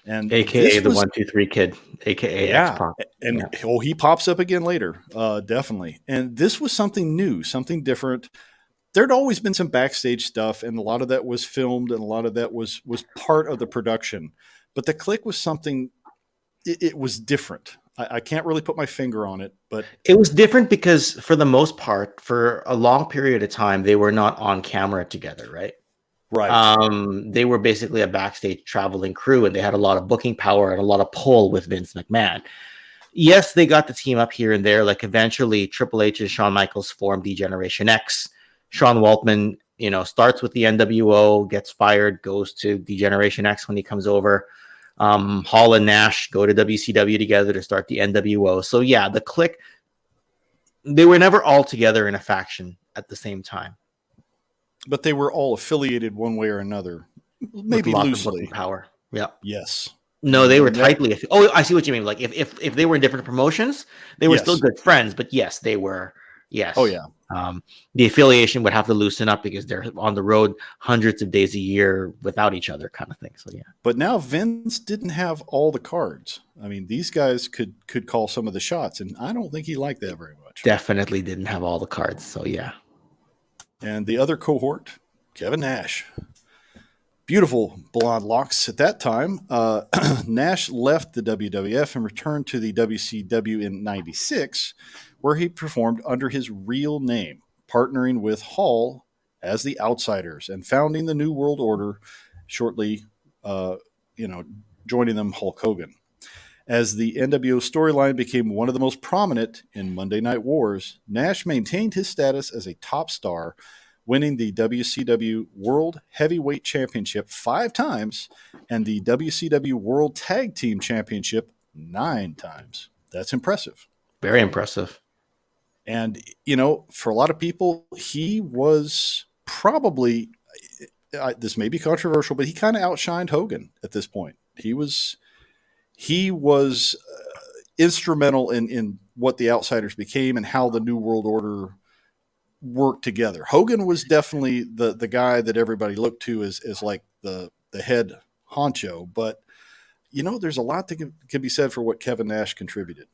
And AKA this the was, 123 kid, AKA X yeah, Pac. and Yeah. oh, he pops up again later, definitely. And this was something new, something different. There'd always been some backstage stuff, and a lot of that was filmed, and a lot of that was part of the production. But the Clique was something. It was different. I can't really put my finger on it, but It was different because, for the most part, for a long period of time, they were not on camera together, right? right. They were basically a backstage traveling crew, and they had a lot of booking power and a lot of pull with Vince McMahon. Yes, they got the team up here and there. Like eventually, Triple H and Shawn Michaels formed the Generation X. Sean Waltman, starts with the NWO, gets fired, goes to the Generation X when he comes over. Hall and Nash go to WCW together to start the NWO. So yeah, the Clique, they were never all together in a faction at the same time But they were all affiliated one way or another, with maybe lots of booking loosely. power. Yeah. Yes. No, they were And that, tightly. Oh, I see what you mean. Like if they were in different promotions, they were still yes. good friends. But yes, they were. Oh, Yes, yeah. the affiliation would have to loosen up because they're on the road hundreds of days a year without each other, kind of thing. So yeah, But now Vince didn't have all the cards. I mean, these guys could call some of the shots, and I don't think he liked that very much. definitely didn't have all the cards. So yeah, And the other cohort, Kevin Nash. Beautiful blonde locks at that time. Nash left the WWF and returned to the WCW in 96, where he performed under his real name, partnering with Hall as the Outsiders and founding the New World Order shortly, uh, you know, joining them Hulk Hogan. As the NWO storyline became one of the most prominent in Monday Night Wars, Nash maintained his status as a top star, winning the WCW World Heavyweight Championship 5 times and the WCW World Tag Team Championship 9 times. That's impressive. very impressive. And, for a lot of people, he was probably, this may be controversial, but he kind of outshined Hogan at this point. He was instrumental in what the Outsiders became and how the New World Order worked together. Hogan was definitely the guy that everybody looked to as like the head honcho, but there's a lot that can be said for what Kevin Nash contributed.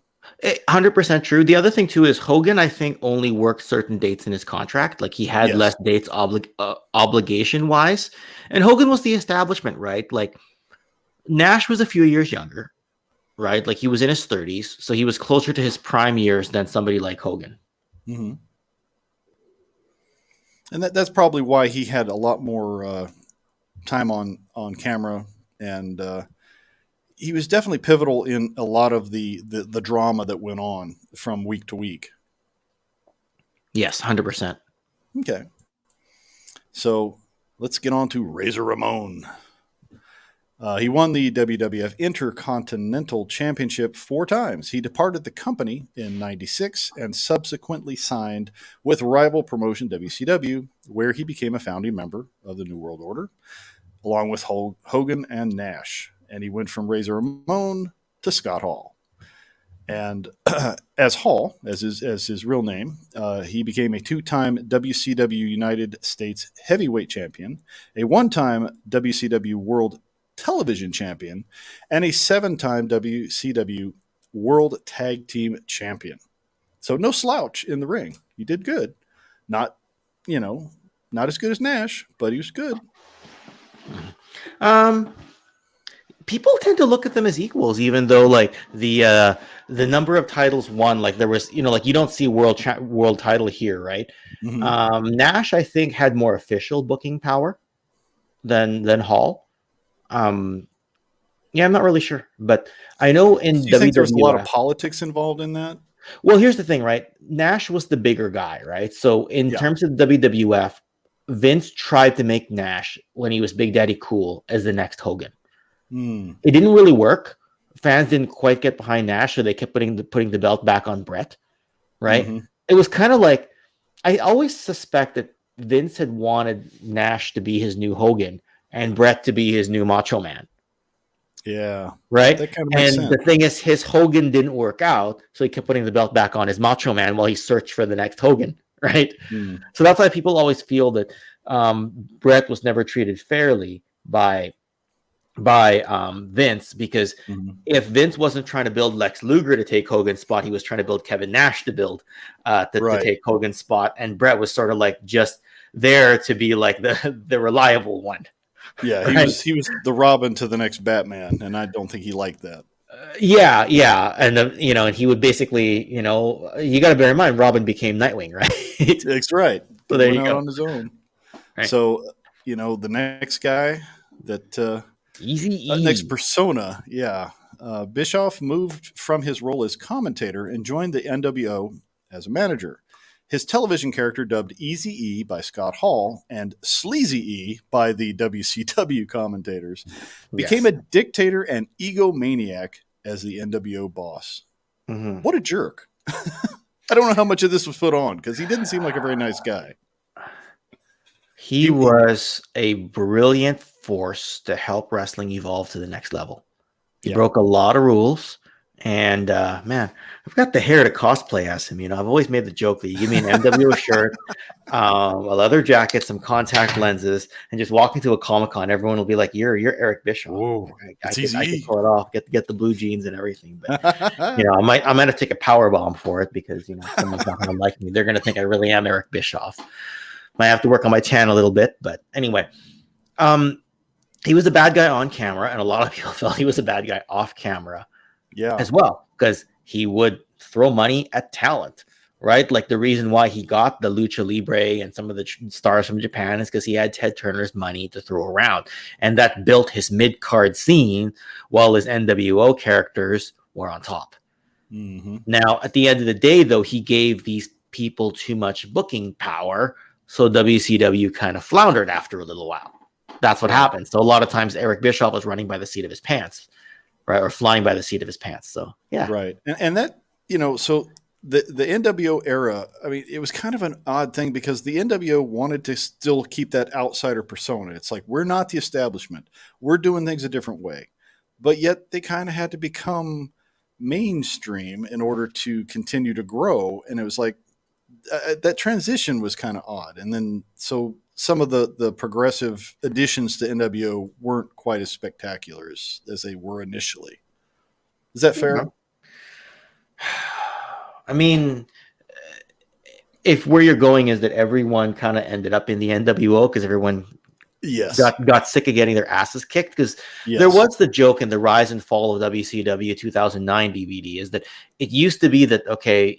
100% true. The other thing too is Hogan, I think, only worked certain dates in his contract. Like he had less Yes. dates obligation wise, and Hogan was the establishment, right? Like Nash was a few years younger, right? Like he was in his 30s, so he was closer to his prime years than somebody like Hogan. Mm-hmm. And that's probably why he had a lot more time on camera, and he was definitely pivotal in a lot of the drama that went on from week to week. Yes, 100%. Okay, so let's get on to Razor Ramon. He won the WWF Intercontinental Championship 4 times. He departed the company in 96 and subsequently signed with rival promotion WCW, where he became a founding member of the New World Order, along with Hogan and Nash. And he went from Razor Ramon to Scott Hall. And as Hall, as his real name, he became a 2-time WCW United States Heavyweight Champion, a 1-time WCW World Television Champion, and a 7-time WCW World Tag Team Champion. So no slouch in the ring. He did good. Not, you know, Not as good as Nash, but he was good. Um, People tend to look at them as equals, even though like the number of titles won, like there was, like you don't see world title here, right? Hmm. Nash, I think, had more official booking power than Hall. Um, yeah, I'm not really sure, but I know So in you think there was a lot of WWF. politics involved in that? Well, here's the thing, right? Nash was the bigger guy, right? So in Yeah. terms of WWF, Vince tried to make Nash when he was Big Daddy Cool as the next Hogan. Mm. It didn't really work. Fans didn't quite get behind Nash, so they kept putting the belt back on Brett. Right? Hmm. It was kind of like I always suspect that Vince had wanted Nash to be his new Hogan and Brett to be his new Macho Man. Yeah. Right? That kind of makes And sense. the thing is, his Hogan didn't work out, so he kept putting the belt back on his Macho Man while he searched for the next Hogan. Right? Mm. So that's why people always feel that Brett was never treated fairly by Vince, because Hmm. if Vince wasn't trying to build Lex Luger to take Hogan's spot, he was trying to build Kevin Nash to build to Right. take Hogan's spot, and Brett was sort of like just there to be like the reliable one, Yeah, he right? was he was the Robin to the next Batman, and I don't think he liked that. Yeah, yeah, and and he would basically, you got to bear in mind, Robin became Nightwing, right? That's right. So He there went you out go. on his own. Right, So, the next guy that Easy next E. persona, yeah. Bischoff moved from his role as commentator and joined the NWO as a manager. His television character, dubbed Easy E by Scott Hall and Sleazy E by the WCW commentators, became Yes. a dictator and egomaniac as the NWO boss. Hmm. What a jerk. I don't know how much of this was put on because he didn't seem like a very nice guy. He He was a brilliant force to help wrestling evolve to the next level. He yeah. broke a lot of rules. And man, I've got the hair to cosplay as him. I've always made the joke that you give me an MWO shirt, a leather jacket, some contact lenses, and just walk into a Comic Con. Everyone will be like, "You're Eric Bischoff." Whoa, I it's could I could easy. pull it off, get the blue jeans and everything. But I might have to take a power bomb for it, because someone's not going to like me. They're going to think I really am Eric Bischoff. Might have to work on my tan a little bit, but anyway. Um, he was a bad guy on camera, and a lot of people felt he was a bad guy off camera Yeah. as well, because he would throw money at talent, right? Like the reason why he got the Lucha Libre and some of the stars from Japan is because he had Ted Turner's money to throw around, and that built his mid card scene while his NWO characters were on top. Hmm. Now, at the end of the day, though, he gave these people too much booking power, so WCW kind of floundered after a little while. That's what Right. happened. So a lot of times Eric Bischoff was running by the seat of his pants, right, or flying by the seat of his pants. So yeah, Right. And that, so the NWO era, I mean, it was kind of an odd thing because the NWO wanted to still keep that outsider persona. It's like, we're not the establishment. We're doing things a different way. But yet they kind of had to become mainstream in order to continue to grow. And it was like, that transition was kind of odd. And then, so some of the progressive additions to NWO weren't quite as spectacular as they were initially. Is that fair? I mean, if where you're going is that everyone kind of ended up in the NWO because everyone Yes. got sick of getting their asses kicked, because there Yes. was the joke in the rise and fall of WCW 2009 DVD is that it used to be that, okay,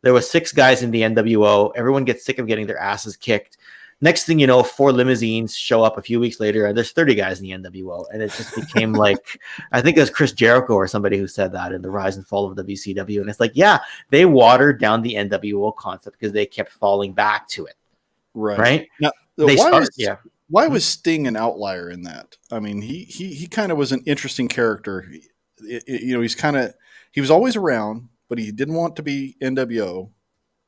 there was 6 guys in the NWO, everyone gets sick of getting their asses kicked, next thing you know, 4 limousines show up a few weeks later and there's 30 guys in the NWO, and it just became like, I think it was Chris Jericho or somebody who said that in the rise and fall of WCW, and it's like, yeah, they watered down the NWO concept because they kept falling back to it, Right. right? Now, They start, yeah. why was Sting an outlier in that? I mean, he kind of was an interesting character. He was always around, but he didn't want to be NWO.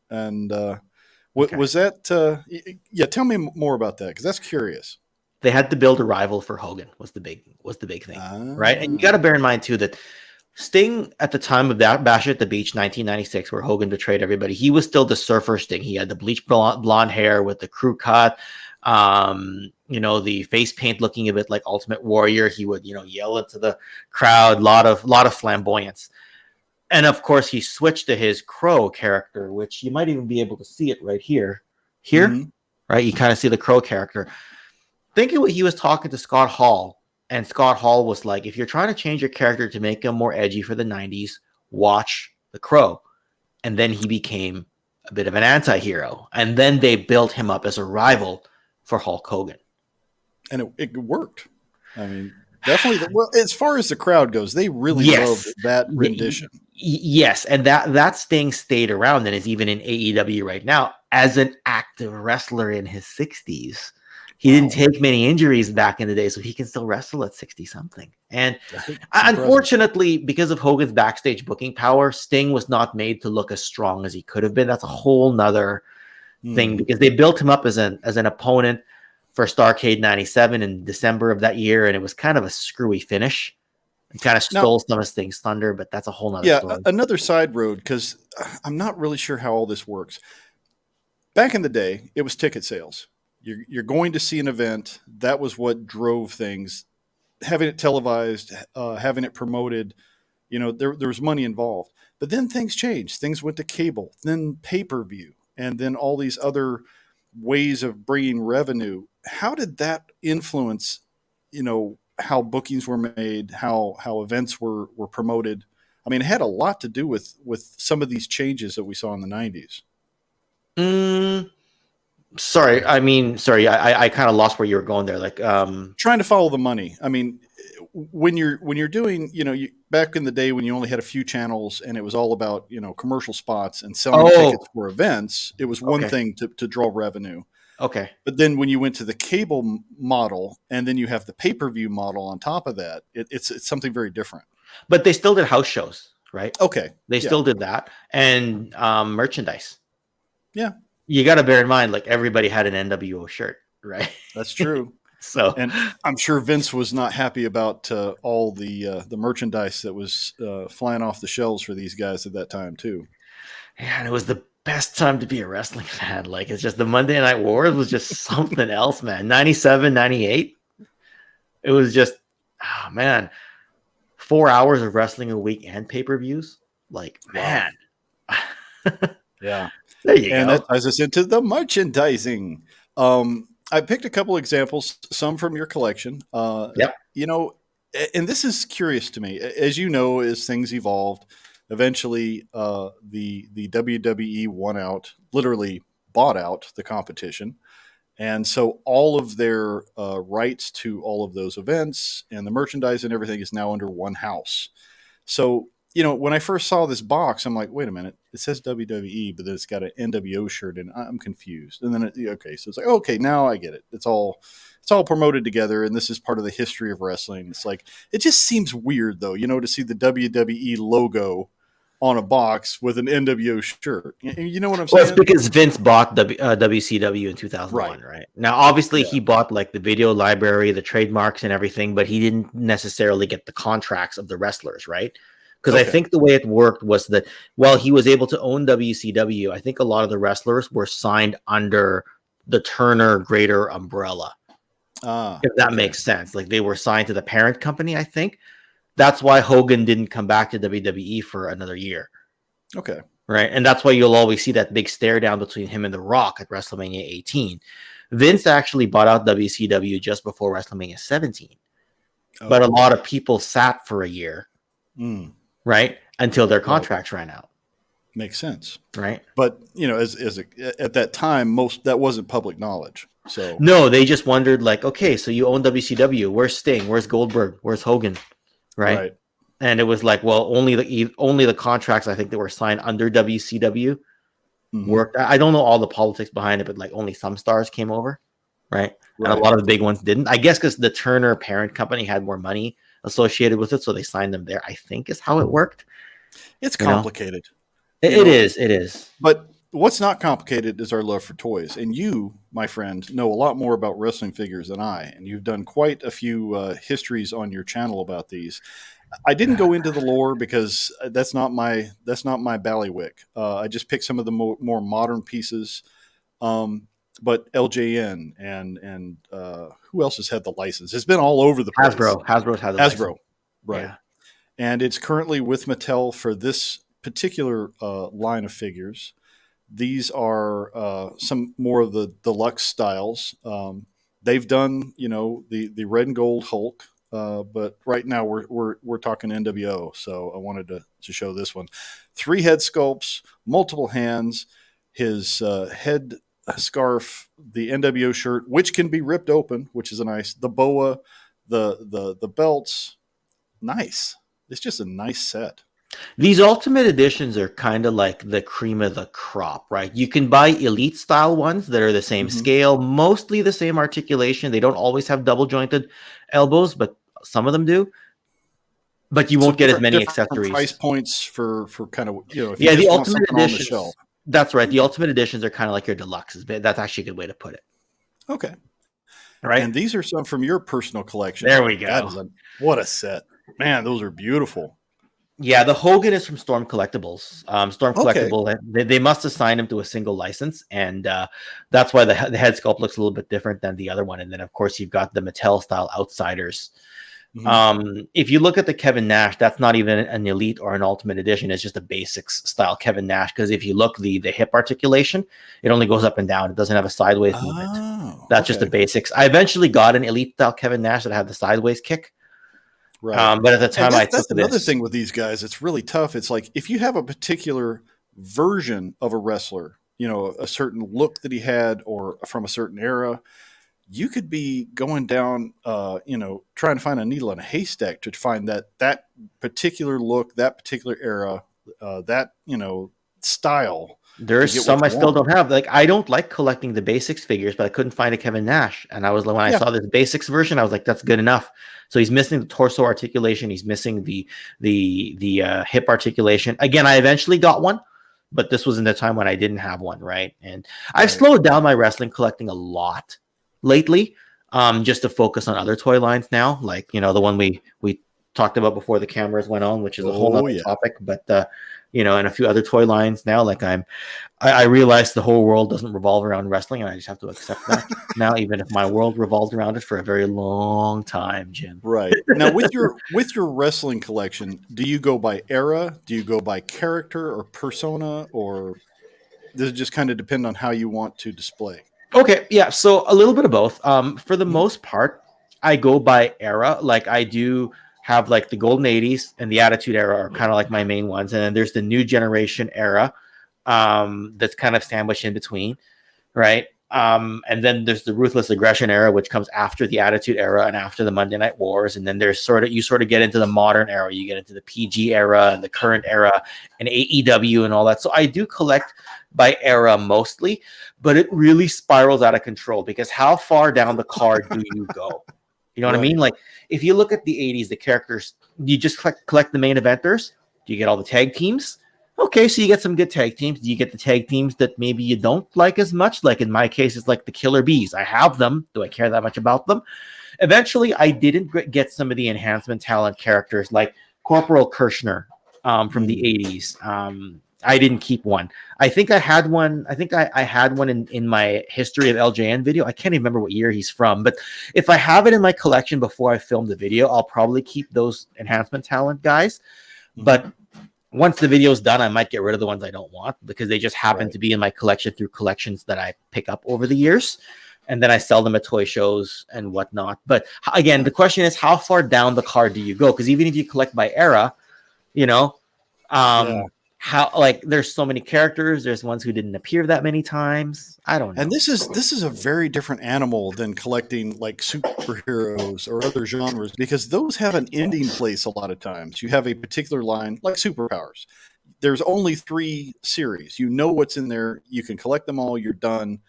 And Okay. was that? Yeah, tell me more about that because that's curious. They had to build a rival for Hogan was the big thing, right? And you got to Ah. bear in mind too that Sting at the time of that Bash at the Beach 1996, where Hogan betrayed everybody, he was still the surfer Sting. He had the bleach blonde hair with the crew cut, the face paint looking a bit like Ultimate Warrior. He would yell into the crowd, lot of flamboyance. And of course, he switched to his Crow character, which you might even be able to see it right here. Here, Mm-hmm. right? You kind of see the Crow character. Think of what he was talking to Scott Hall, and Scott Hall was like, if you're trying to change your character to make him more edgy for the 90s, watch the Crow. And then he became a bit of an anti-hero. And then they built him up as a rival for Hulk Hogan. And it worked. I mean, definitely. Well, as far as the crowd goes, they really loved Yes. that rendition. Yes, and that sting stayed around and is even in AEW right now as an active wrestler in his 60s. He didn't Wow. take many injuries back in the day, so he can still wrestle at 60 something. And It's impressive. unfortunately, because of Hogan's backstage booking power, Sting was not made to look as strong as he could have been. That's a whole nother thing, Hmm. because they built him up as an opponent for Starrcade 97 in December of that year, and it was kind of a screwy finish. It kind of Now, stole some of Sting's thunder, but that's a whole nother yeah, story. another side road, because I'm not really sure how all this works. Back in the day, it was ticket sales. You're going to see an event. That was what drove things. Having it televised, having it promoted, there was money involved. But then things changed. Things went to cable, then pay per view, and then all these other ways of bringing revenue. How did that influence, how bookings were made, how events were promoted? I mean, it had a lot to do with some of these changes that we saw in the '90s. Mm, sorry, I kind of lost where you were going there. Like, Trying to follow the money. I mean, when you're doing, back in the day when you only had a few channels and it was all about commercial spots and selling tickets oh, for events, it was one okay, thing to draw revenue. okay. But then when you went to the cable model and then you have the pay per view model on top of that, it's something very different. But they still did house shows, right? Okay, They yeah, still did that, and merchandise. yeah, You got to bear in mind, like everybody had an NWO shirt, right? that's true. So, And I'm sure Vince was not happy about all the merchandise that was flying off the shelves for these guys at that time too. yeah, and it was the best time to be a wrestling fan. Like, it's just the Monday Night Wars was just something else, man. 97, 98. It was just, oh man, 4 hours of wrestling a week and pay per views. Like, Wow. man, Yeah. there you And go. that ties us into the merchandising. I picked a couple examples, some from your collection. Yep. You know, and this is curious to me. As you know, as things evolved, eventually the WWE won out, literally bought out the competition. And so all of their rights to all of those events and the merchandise and everything is now under one house. So, when I first saw this box, I'm like, wait a minute, it says WWE, but then it's got an NWO shirt, and I'm confused. And then, okay, so it's like, okay, now I get it. It's all promoted together, and this is part of the history of wrestling. It's like, it just seems weird, though, to see the WWE logo on a box with an NWO shirt. You know what I'm Well, it's saying? because Vince bought WCW in 2001, Right. right? Now, obviously, Yeah. he bought like the video library, the trademarks, and everything, but he didn't necessarily get the contracts of the wrestlers, right? Because I Okay. think the way it worked was that while he was able to own WCW, I think a lot of the wrestlers were signed under the Turner Greater umbrella, Ah, if that okay. makes sense. Like they were signed to the parent company, I think. That's why Hogan didn't come back to WWE for another year. Okay. Right? And that's why you'll always see that big stare down between him and The Rock at WrestleMania 18. Vince actually bought out WCW just before WrestleMania 17, but a Oh, lot of people sat for a year, mm, right, until their right. contracts ran out, Makes sense. right? But at that time, most that wasn't public knowledge. So No, they just wondered, like, okay, so you own WCW. Where's Sting? Where's Goldberg? Where's Hogan? Right? right. And it was like, well, only the contracts I think that were signed under WCW Hmm. worked. I don't know all the politics behind it, but like only some stars came over, right? And a Right. lot of the big ones didn't. I guess because the Turner parent company had more money associated with it, so they signed them there. I think is how it worked. It's You know, complicated, it, you it know. is. It is. But what's not complicated is our love for toys. And you, my friend, know a lot more about wrestling figures than I. And you've done quite a few histories on your channel about these. I didn't go into the lore because that's not my ballywick. I just picked some of the more modern pieces. Um, but LJN and who else has had the license? It's been all over the place. Hasbro's had the license. Hasbro, right? Yeah. And it's currently with Mattel for this particular line of figures. These are some more of the deluxe styles. They've done, the red and gold Hulk, but right now we're talking NWO. So I wanted to show this one. 3 head sculpts, multiple hands, his head scarf, the NWO shirt, which can be ripped open, which is a nice. The boa, the belts, nice. It's just a nice set. These ultimate editions are kind of like the cream of the crop, right? You can buy elite style ones that are the same Mm-hmm. scale, mostly the same articulation. They don't always have double jointed elbows, but some of them do. But you So won't get as many different price accessories. points for kind of, if you Yeah, the just want ultimate something on the shelf. editions. That's right. The ultimate editions are kind of like your deluxes. That's actually a good way to put it. Okay. Right? And these are some from your personal collection. There we That go. is what a set. Man, those are beautiful. Yeah, the Hogan is from Storm Collectibles. Storm Okay. Collectible, they must assign him to a single license, and that's why the head sculpt looks a little bit different than the other one. And then, of course, you've got the Mattel style Outsiders. Mm-hmm. If you look at the Kevin Nash, that's not even an elite or an ultimate edition. It's just a basics style Kevin Nash. Because if you look the hip articulation, it only goes up and down. It doesn't have a sideways movement. Oh, That's just the okay. basics. I eventually got an elite style Kevin Nash that had the sideways kick. Right. But at the And time I took that's another this, thing with these guys. It's really tough. It's like if you have a particular version of a wrestler, a certain look that he had or from a certain era, you could be going down, trying to find a needle in a haystack to find that particular look, that particular era, that style to there's get what some I you still want. don't have. Like I don't like collecting the basics figures, but I couldn't find a Kevin Nash. And I was like, when I Yeah. saw this basics version, I was like, that's good enough. So he's missing the torso articulation. He's missing the hip articulation. Again, I eventually got one, but this was in the time when I didn't have one, right? And I've Right. slowed down my wrestling collecting a lot lately, just to focus on other toy lines now, like the one we talked about before the cameras went on, which is a whole Oh nother yeah. topic. But and a few other toy lines now. Like I realize the whole world doesn't revolve around wrestling, and I just have to accept that now, even if my world revolved around it for a very long time, Jim. Right. Now with your wrestling collection, do you go by era? Do you go by character or persona, or does it just kind of depend on how you want to display? Okay, yeah. So a little bit of both. For the Mhm. most part, I go by era. Like I do have like the golden 80s and the attitude era are kind of like my main ones. And then there's the new generation era, that's kind of sandwiched in between, right? And then there's the ruthless aggression era, which comes after the attitude era and after the Monday Night Wars. And then there's you sort of get into the modern era. You get into the PG era and the current era and AEW and all that. So I do collect by era mostly, but it really spirals out of control because how far down the card do you go? You know what I mean? Right. Like if you look at the 80s, the characters, you just collect the main eventers. Do you get all the tag teams? Okay, so you get some good tag teams. Do you get the tag teams that maybe you don't like as much? Like in my case, it's like the Killer Bees. I have them. Do I care that much about them? Eventually, I didn't get some of the enhancement talent characters like Corporal Kirshner, from the Mm. 80s. I didn't keep one. I think I had one. I think I had one in my history of LJN video. I can't even remember what year he's from, but if I have it in my collection before I film the video, I'll probably keep those enhancement talent guys. Mhm. But once the video's done, I might get rid of the ones I don't want because they just happen Right. to be in my collection through collections that I pick up over the years. And then I sell them at toy shows and whatnot. But again, Yeah. the question is, how far down the card do you go? Because even if you collect by era, you know, Yeah. how like there's so many characters. There's ones who didn't appear that many times. I don't And know. this is a very different animal than collecting like superheroes or other genres because those have an ending place a lot of times. You have a particular line like superpowers. There's only 3 series. You know what's in there. You can collect them all. You're done.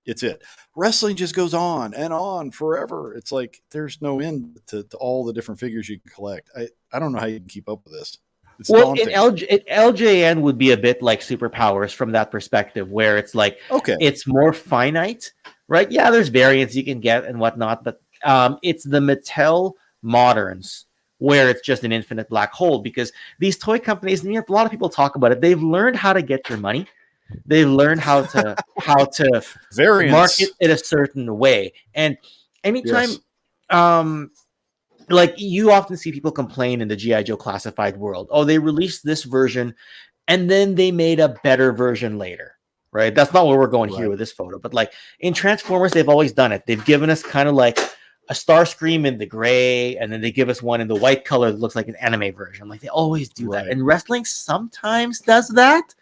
It's it. Wrestling just goes on and on forever. It's like there's no end to all the different figures you can collect. I don't know how you can keep up with this. It's Well, daunting. LJN would be a bit like superpowers from that perspective, where it's like Okay. it's more finite, right? Yeah, there's variants you can get and whatnot, but it's the Mattel moderns where it's just an infinite black hole because these toy companies, and a lot of people talk about it, they've learned how to get your money. They've learned how to market Variants. it a certain way, and anytime, Yes. um, like you often see people complain in the GI Joe classified world, oh, they released this version and then they made a better version later. right? That's not where we're going here Right. with this photo. But like in Transformers, they've always done it. They've given us kind of like a Starscream in the gray, and then they give us one in the white color that looks like an anime version. Like they always do that. Right. And wrestling sometimes does that.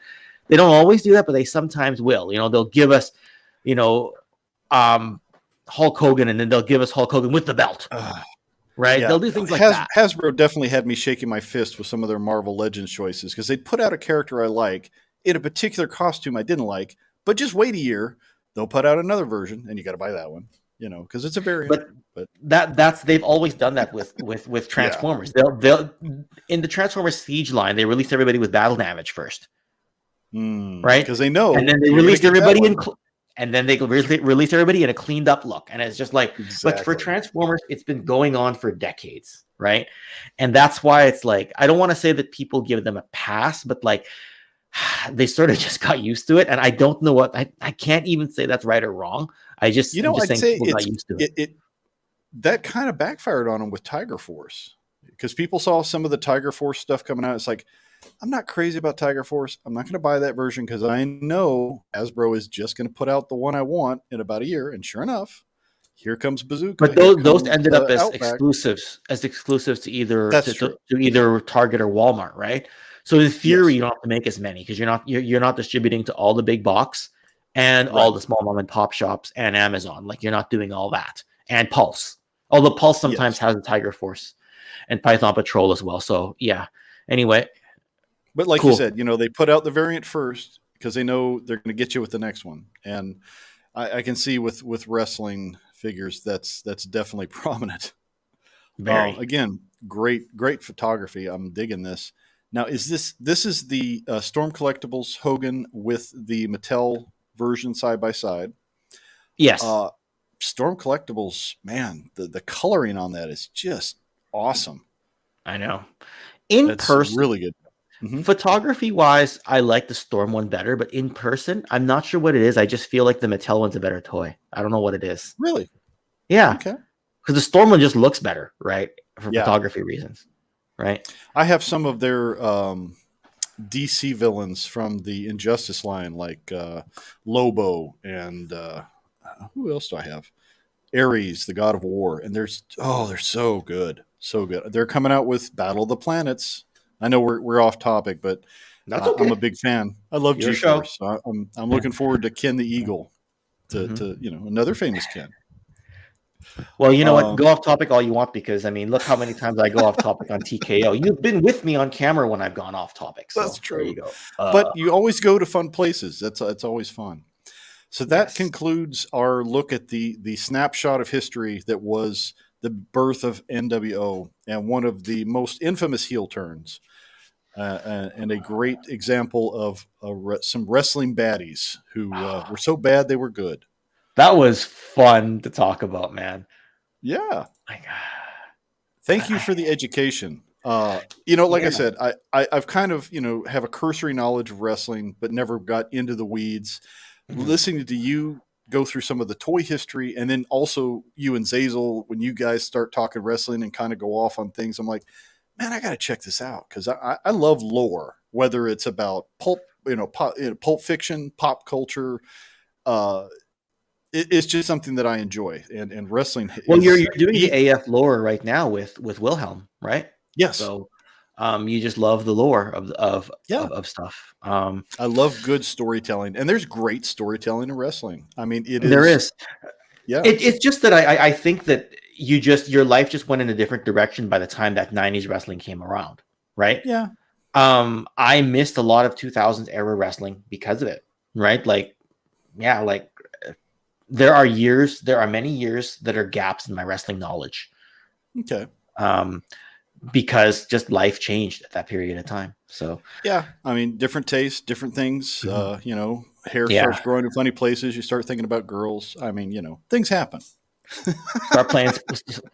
They don't always do that, but they sometimes will. They'll give us, you know, Hulk Hogan, and then they'll give us Hulk Hogan with the belt, right? Yeah, They'll do things like that. Hasbro definitely had me shaking my fist with some of their Marvel Legends choices because they'd put out a character I like in a particular costume I didn't like, but just wait a year, they'll put out another version, and you got to buy that one, because it's a variant. But But that's they've always done that with yeah, Transformers. They'll in the Transformers Siege line, they released everybody with battle damage first, right? because they And know then they you're going to released get that everybody one. and then they released everybody in a cleaned up look. And it's just like, but for Exactly. Transformers, it's been going on for decades, right? And that's why it's like, I don't want to say that people give them a pass, but like they sort of just got used to it. And I don't know I can't even say that's right or wrong. I'm just I'd saying say people got used to it. it that kind of backfired on them with Tiger Force because people saw some of the Tiger Force stuff coming out. It's like, I'm not crazy about Tiger Force. I'm not going to buy that version because I know Hasbro is just going to put out the one I want in about a year. And sure enough, here comes But Bazooka. Here those comes ended up Outback. as exclusives to either That's true. to either Target or Walmart, right? So in theory, Yes. you don't have to make as many because you're not distributing to all the big box and all Right. the small mom and pop shops and Amazon. Like you're not doing all that and Pulse. Although Pulse sometimes Yes. has a Tiger Force and Python Patrol as well. So yeah. Anyway, But like you cool. said, they put out the variant first because they know they're going to get you with the next one. And I can see with wrestling figures that's definitely prominent. Very. Again, great photography. I'm digging this. Now, this is the Storm Collectibles Hogan with the Mattel version side by side? Yes, Uh, Storm Collectibles, man, the coloring on that is just awesome. I know. In That's person, really good. Hmm. photography wise, I like the Storm one better, but in person, I'm not sure what it is. I just feel like the Mattel one's a better toy. I don't know what it is. Really? Yeah, Okay. because the Storm one just looks better, right? For Yeah, photography reasons, right? I have some of their DC villains from the Injustice line, like Lobo and who else do I have? Ares, the god of war, and they're so good, so good. They're coming out with Battle of the Planets. I know we're off topic, but That's I'm a okay. big fan. I love Your G show. Force. So I'm Yeah. looking forward to Ken the Eagle, Hmm. to another famous Ken. Well, you know what? Um, Go off topic all you want because I mean, look how many times I go off topic on TKO. You've been with me on camera when I've gone off topic, that's so there you true, go. but you always go to fun places. That's always fun. So that Yes. concludes our look at the snapshot of history that was the birth of NWO and one of the most infamous heel turns, and a great example of some wrestling baddies who were so bad they were good. That was fun to talk about, man. Yeah. Like, Thank you I, for the education. Like I yeah. said, I've kind of have a cursory knowledge of wrestling, but never got into the weeds. Mhm. Listening to you go through some of the toy history, and then also you and Zazel, when you guys start talking wrestling and kind of go off on things, I'm like, man, I got to check this out because I love lore, whether it's about pulp fiction, pop culture. Uh, it's just something that I enjoy, and wrestling Well, is you're doing the e- AF lore right now with Wilhelm, right? yes, So, you just love the lore yeah. of stuff. I love good storytelling, and there's great storytelling in wrestling. I mean, it There is, is. yeah, It's just that I think that your life just went in a different direction by the time that '90s wrestling came around, right? yeah, I missed a lot of 2000s era wrestling because of it, right? Like, yeah, like there are many years that are gaps in my wrestling knowledge. okay. Um, because just life changed at that period of time. So Yeah, I mean, different tastes, different things. mhm. Hair Yeah, starts growing in funny places. You start thinking about girls. I mean, things happen. start playing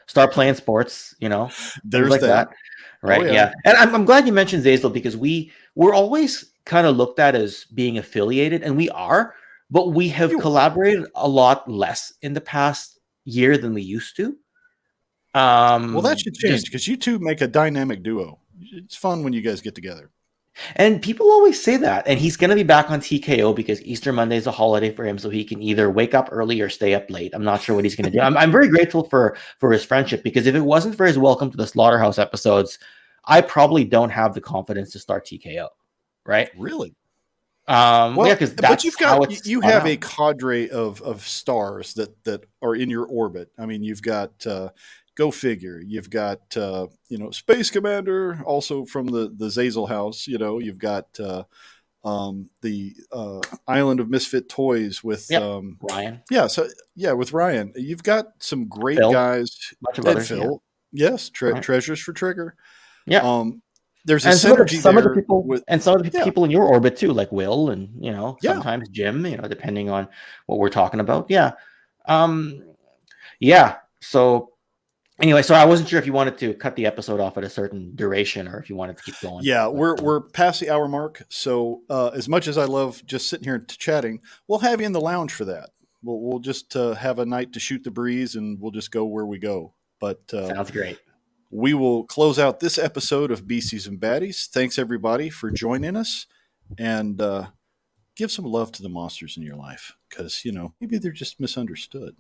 start playing sports, things There's like that. that. Oh Right. yeah. Yeah. And I'm glad you mentioned Zazel because we're always kind of looked at as being affiliated, and we are, but we have You are. collaborated a lot less in the past year than we used to. Well, that should change Just because you two make a dynamic duo. It's fun when you guys get together. And people always say that. And he's going to be back on TKO because Easter Monday is a holiday for him, so he can either wake up early or stay up late. I'm not sure what he's going to do. I'm very grateful for his friendship because if it wasn't for his Welcome to the Slaughterhouse episodes, I probably don't have the confidence to start TKO. Right? Really? Yeah, Well, because but that's you've got how it's you spun have out. a cadre of stars that are in your orbit. I mean, you've got go figure. You've got Space Commander, also from the Zazel house. You've got the Island of Misfit Toys with Yep. Ryan, yeah. So yeah, with Ryan, you've got some great Phil, guys. a bunch of Ed others. Yeah. Phil, yes, Right. treasures for Trigger. Yeah. Um, there's a And synergy some of the there people with and some of the yeah, people in your orbit too, like Will and yeah. sometimes Jim, depending on what we're talking about. Yeah. Um yeah. So anyway, so I wasn't sure if you wanted to cut the episode off at a certain duration or if you wanted to keep going. Yeah, But we're past the hour mark. So as much as I love just sitting here chatting, we'll have you in the lounge for that. We'll just have a night to shoot the breeze, and we'll just go where we go. But sounds great. we will close out this episode of Beasties and Baddies. Thanks everybody for joining us, and give some love to the monsters in your life because maybe they're just misunderstood.